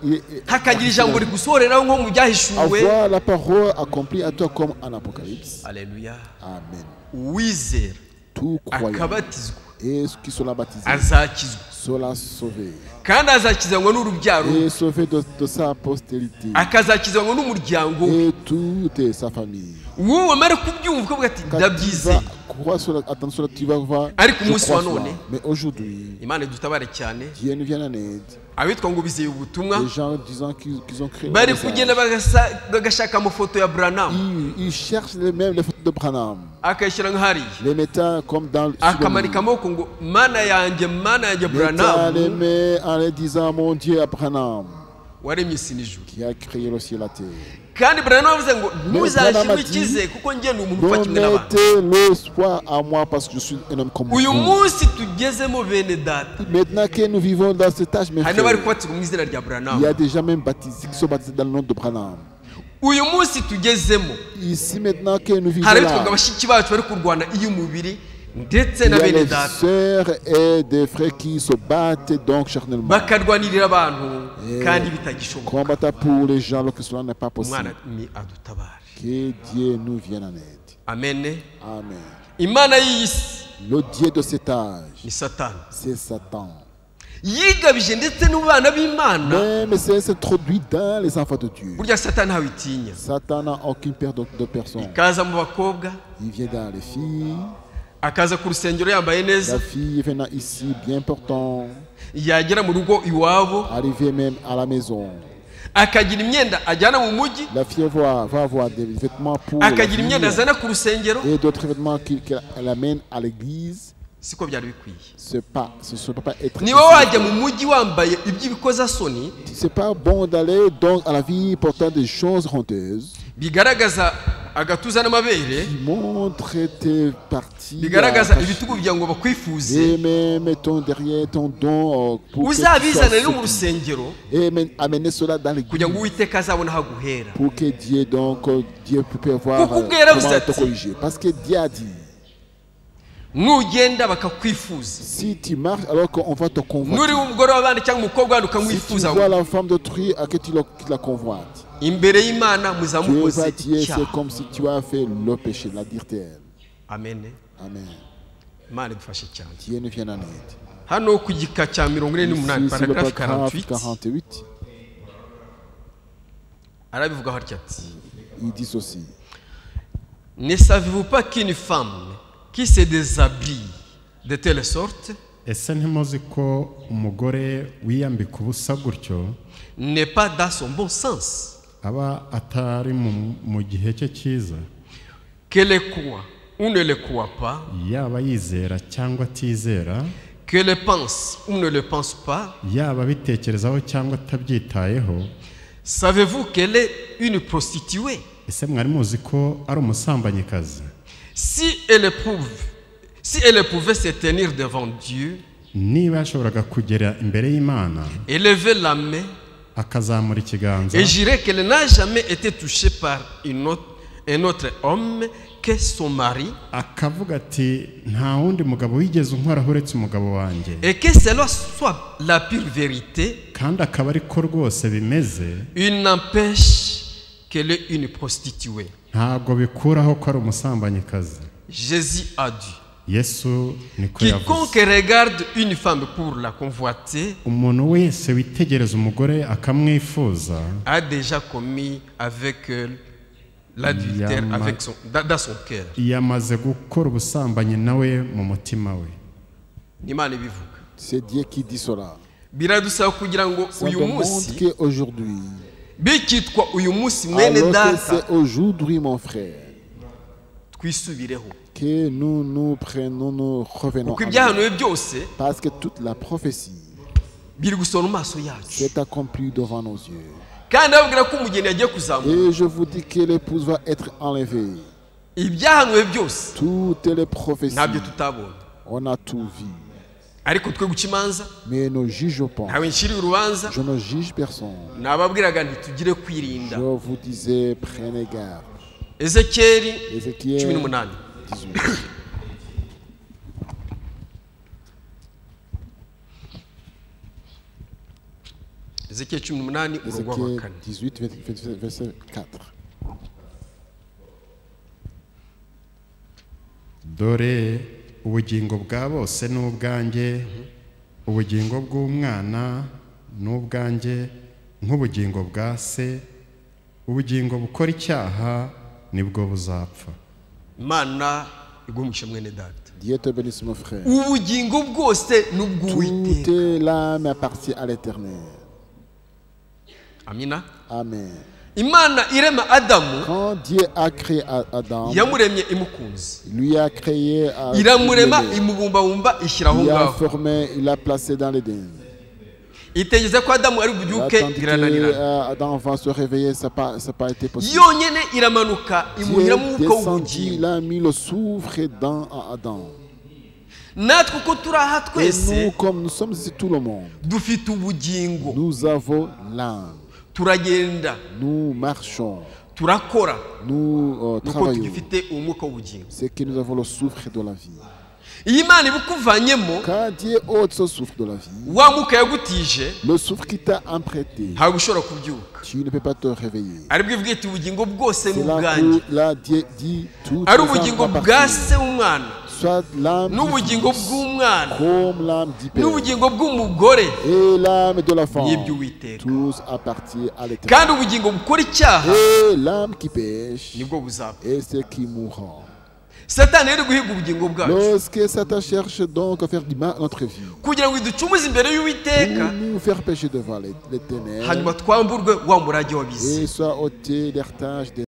Speaker 3: il est
Speaker 7: hakagira ijambo rigusohoreraho nko mu byahishuwe.
Speaker 3: avoir la parole accomplie à toi comme en Apocalypse.
Speaker 7: Alléluia.
Speaker 3: Amen.
Speaker 7: uwizera
Speaker 3: Tout croyant
Speaker 7: akabatizwa
Speaker 3: et ceux qui sont baptisés
Speaker 7: azakizwa
Speaker 3: sera sauvé.
Speaker 7: kandi azakizanwa n'urubyaro
Speaker 3: Et sauvé de sa postérité.
Speaker 7: akazakizanwa n'umuryango we.
Speaker 3: Et toute sa famille.
Speaker 7: wowe wamara kubyumva ukavuga ati
Speaker 3: Quand tu vas
Speaker 7: ndabyizeye.
Speaker 3: croire sur attendre sur tu vas voir.
Speaker 7: Ariko
Speaker 3: je
Speaker 7: umunsi
Speaker 3: crois
Speaker 7: wa
Speaker 3: cela.
Speaker 7: none,
Speaker 3: Mais aujourd'hui,
Speaker 7: imana idutabare cyane
Speaker 3: Dieu nous vient en aide.
Speaker 7: abitwa ngo bizeye ubutumwa
Speaker 3: Les gens disant qu'ils ont créé le
Speaker 7: bari
Speaker 3: message.
Speaker 7: kugenda bagashaka amafoto ya Branham
Speaker 3: Ils cherchent les photos de Branham.
Speaker 7: akayishyira nk'hariya
Speaker 3: Les mettant comme dans le
Speaker 7: akamanika amaboko ngo mana yanjye Branham
Speaker 3: les mains en les disant mon Dieu Branham
Speaker 7: waremye isi n'ijuru.
Speaker 3: qui a créé le ciel et la terre.
Speaker 7: kandi Branham avuze ngo
Speaker 3: Branham
Speaker 7: ntuzashyirwe
Speaker 3: a dit,
Speaker 7: ikize kuko njye ni umuntu upfa
Speaker 3: Non
Speaker 7: kimwe n'abantu.
Speaker 3: mettez l'espoir à moi parce que je suis un homme comme
Speaker 7: uyu
Speaker 3: vous.
Speaker 7: munsi tugezemo bene data
Speaker 3: Maintenant que nous vivons dans cet âge, mes
Speaker 7: hari n'abari
Speaker 3: frères,
Speaker 7: kubatizwa mu izina rya
Speaker 3: il y
Speaker 7: Branham.
Speaker 3: a déjà même baptisés qui sont baptisés dans le nom de Branham.
Speaker 7: uyu munsi tugezemo
Speaker 3: Ici maintenant que nous vivons
Speaker 7: hari abitwa ngo
Speaker 3: là,
Speaker 7: bashiki bacu bari kurwana iy'umubiri ndetse
Speaker 3: il y
Speaker 7: na
Speaker 3: a
Speaker 7: bene
Speaker 3: des
Speaker 7: data
Speaker 3: sœurs et des frères qui se battent donc charnellement.
Speaker 7: bakarwanirira abantu kandi bitagishoboka.
Speaker 3: Combattant pour les gens lorsque cela n'est pas
Speaker 7: umwana
Speaker 3: possible.
Speaker 7: ni adutabare.
Speaker 3: Que Dieu nous vienne en aide.
Speaker 7: amen.
Speaker 3: Amen.
Speaker 7: imana y'iyi si
Speaker 3: Le Dieu de cet âge,
Speaker 7: ni satani
Speaker 3: c'est Satan.
Speaker 7: yigabije ndetse n'abana b'imana.
Speaker 3: Même si elle s'introduit dans les enfants de Dieu,
Speaker 7: burya satani ntawe itinya.
Speaker 3: Satan n'a aucune peur de personne.
Speaker 7: ikaza mu bakobwa
Speaker 3: Il vient dans les filles.
Speaker 7: akaza ku rusengero yambaye neza
Speaker 3: La fille venant ici, bien portant,
Speaker 7: yagera mu rugo iwabo
Speaker 3: arriver même à la maison.
Speaker 7: akagira imyenda ajyana mu mujyi
Speaker 3: La fille va avoir des vêtements pour la
Speaker 7: akagira imyenda
Speaker 3: fille
Speaker 7: azana ku rusengero.
Speaker 3: et d'autres vêtements qu'elle amène à l'église.
Speaker 7: siko byari bikwiye.
Speaker 3: Ce ne peut pas être.
Speaker 7: niba wajya mu mujyi wambaye iby'ibikozasoni
Speaker 3: C'est pas bon d'aller donc à la vie portant des choses honteuses
Speaker 7: bigaragaza agatuza n'amabere,
Speaker 3: qui montrent tes parties
Speaker 7: bigaragaza ibitugu kugira ngo bakwifuze,
Speaker 3: et même ton derrière ton don pour que tu
Speaker 7: uzabizane no mu
Speaker 3: sois
Speaker 7: rusengero
Speaker 3: et amener cela dans l'église
Speaker 7: kugira ngo Uwiteka azabone aho aguhera.
Speaker 3: pour que Dieu donc Dieu puisse voir
Speaker 7: Kuko ubwo yaravuze
Speaker 3: comment te
Speaker 7: ati,
Speaker 3: corriger parce que Dieu a dit
Speaker 7: nugenda bakakwifuza,
Speaker 3: si tu marches alors qu'on va te
Speaker 7: nuri
Speaker 3: convoiter,
Speaker 7: umugore w'abandi cyangwa umukobwa w'abandi
Speaker 3: si tu
Speaker 7: ukamwifuza,
Speaker 3: vois la femme d'autrui à qui tu la convoites,
Speaker 7: imbere y'Imana
Speaker 3: Dieu
Speaker 7: muzamukoze
Speaker 3: va dire c'est
Speaker 7: icyaha.
Speaker 3: comme si tu as fait le péché, la direté.
Speaker 7: amen.
Speaker 3: Amen.
Speaker 7: Imana idufashe cyane.
Speaker 3: Dieu nous vient en aide.
Speaker 7: hano ku gika cya 48
Speaker 3: Ici, c'est le
Speaker 7: paragraphe
Speaker 3: paragraphe
Speaker 7: 48
Speaker 3: 48.
Speaker 7: arabivugaho atya ati,
Speaker 3: Il dit ceci.
Speaker 7: ne savez-vous pas qu'une femme qui se déshabille de telle sorte
Speaker 1: ese ntimuzi ko umugore wiyambika ubusa gutyo
Speaker 7: n'est pas dans son bon sens.
Speaker 1: aba atari mu gihe cye cyiza,
Speaker 7: Qu'elle le croit ou ne le croit pas,
Speaker 1: yaba yizera cyangwa atizera,
Speaker 7: qu'elle le pense ou ne le pense pas,
Speaker 1: yaba abitekerezaho cyangwa atabyitayeho.
Speaker 7: savez-vous qu'elle est une prostituée?
Speaker 1: Ese mwari muzi ko ari umusambanyikazi?
Speaker 7: Si elle pouvait se tenir devant Dieu,
Speaker 1: Niba yashoboraga kugera imbere y'Imana
Speaker 7: élever la main
Speaker 1: akazamura ikiganza
Speaker 7: et jurer qu'elle n'a jamais été touchée par un autre homme que son mari,
Speaker 1: akavuga ati nta wundi mugabo wigeze unkoraho uretse umugabo wanjye,
Speaker 7: et que cela soit la pure vérité,
Speaker 1: kandi akaba ariko rwose bimeze,
Speaker 7: il n'empêche qu'elle est une prostituée.
Speaker 1: ntabwo bikuraho ko ari umusambanyikazi.
Speaker 7: Jésus a dit,
Speaker 1: Yesu niko
Speaker 7: quiconque
Speaker 1: yavuze,
Speaker 7: regarde une femme pour la convoiter
Speaker 1: umuntu wese witegereza umugore akamwifuza
Speaker 7: a déjà commis avec elle l'adultère dans son cœur.
Speaker 1: yamaze gukora ubusambanyi nawe mu mutima we.
Speaker 7: N'Imana ibivuga.
Speaker 3: C'est Dieu qui dit cela.
Speaker 7: Biradusaba kugira ngo
Speaker 3: Ça
Speaker 7: uyu
Speaker 3: demande
Speaker 7: munsi
Speaker 3: qu'aujourd'hui,
Speaker 7: bikitwa uyu munsi mwene
Speaker 3: alors que
Speaker 7: data
Speaker 3: c'est aujourd'hui, mon frère,
Speaker 7: twisubireho,
Speaker 3: que nous revenons
Speaker 7: kuko
Speaker 3: à nous.
Speaker 7: ibyahanuwe byose
Speaker 3: Parce que toute la prophétie
Speaker 7: biri gusohora mu maso yacu,
Speaker 3: s'est accomplie devant nos yeux.
Speaker 7: kandi ababwira ko umugeni yagiye kuzamuka.
Speaker 3: Et je vous dis que l'épouse va être enlevée.
Speaker 7: Ibyahanuwe byose
Speaker 3: Toutes les prophéties,
Speaker 7: ntabyo tutabonye,
Speaker 3: on a tout vu.
Speaker 7: ariko twe guca imanza
Speaker 3: Mais ne jugeons pas.
Speaker 7: ntawe nciriye urubanza.
Speaker 3: Je ne juge personne.
Speaker 7: Nababwiraga nti tugire kwirinda.
Speaker 3: Je vous disais, prenez garde.
Speaker 7: Ezekiyeli
Speaker 3: Ézéchiel
Speaker 7: 18.
Speaker 3: 18.
Speaker 7: Ezekiyeli 18 umurongo wa
Speaker 3: Ézéchiel
Speaker 7: 4.
Speaker 3: 18, verset 4.
Speaker 1: dore ubugingo bwa bose n'ubwanjye, ubugingo bw'umwana n'ubwanjye, nk'ubugingo bwa se, ubugingo bukora icyaha nibwo buzapfa.
Speaker 7: Imana igumishe mwene data.
Speaker 3: Dieu te bénisse, mon frère.
Speaker 7: Ubugingo bwose n'ubw'Uwiteka.
Speaker 3: Toute l'âme appartient à l'Éternel.
Speaker 7: Amina.
Speaker 3: Amen.
Speaker 7: Imana irema Adamu
Speaker 3: Quand Dieu a créé Adam,
Speaker 7: yamuremye imukunze,
Speaker 3: il lui a créé
Speaker 7: iramurema
Speaker 3: il
Speaker 7: imubumbabumba ishyiraho
Speaker 3: a
Speaker 7: ngaho.
Speaker 3: formé, il l'a placé dans l'Éden.
Speaker 7: Itegeza ko Adamu ari bubyuke
Speaker 3: Tandis
Speaker 7: birananirana.
Speaker 3: que Adam va se réveiller, ça n'a pas été possible.
Speaker 7: Yonyine iramanuka imuhira mu
Speaker 3: Dieu
Speaker 7: mwuka
Speaker 3: descendu, il
Speaker 7: w'ubugingo.
Speaker 3: a mis le soufre dans Adam.
Speaker 7: Natwe uko turi aha
Speaker 3: Et
Speaker 7: twese
Speaker 3: nous, comme nous sommes ici tout le monde,
Speaker 7: dufite ubugingo,
Speaker 3: nous avons l'âme.
Speaker 7: turagenda,
Speaker 3: Nous marchons,
Speaker 7: turakora,
Speaker 3: nous
Speaker 7: nuko
Speaker 3: travaillons.
Speaker 7: tugifite umwuka w'ubugingo.
Speaker 3: C'est que nous avons le soufre de la vie.
Speaker 7: Iyi Imana ibukuvanyemo,
Speaker 3: Quand Dieu ôte ce soufre de la vie,
Speaker 7: wa mwuka yagutije
Speaker 3: le soufre qui t'a emprunté,
Speaker 7: ntabwo ushobora kubyuka.
Speaker 3: tu ne peux pas te réveiller.
Speaker 7: Aribwo ivuga iti ubugingo bwose
Speaker 3: C'est là
Speaker 7: n'ubwanjye,
Speaker 3: où là, Dieu dit tout
Speaker 7: ari ubugingo bwa se w'umwana,
Speaker 3: soit l'âme du
Speaker 7: n'ubugingo
Speaker 3: Fils,
Speaker 7: bw'umwana,
Speaker 3: comme l'âme du Père
Speaker 7: n'ubugingo bw'umugore,
Speaker 3: et l'âme de la femme.
Speaker 7: n'iby'Uwiteka.
Speaker 3: Tous appartiennent à l'Éternel.
Speaker 7: Kandi ubugingo bukora icyaha
Speaker 3: Et l'âme qui pêche
Speaker 7: nibwo buzapfa.
Speaker 3: et ceux qui mourront.
Speaker 7: Satani yari guhiga ubugingo bwacu
Speaker 3: Lorsque Satan cherche donc à faire du mal à notre vie,
Speaker 7: kugira ngo iducumuze imbere y'Uwiteka,
Speaker 3: pour nous faire pécher devant l'Éternel,
Speaker 7: hanyuma twamburwe wa murage wabize.
Speaker 3: et soit ôté l'héritage des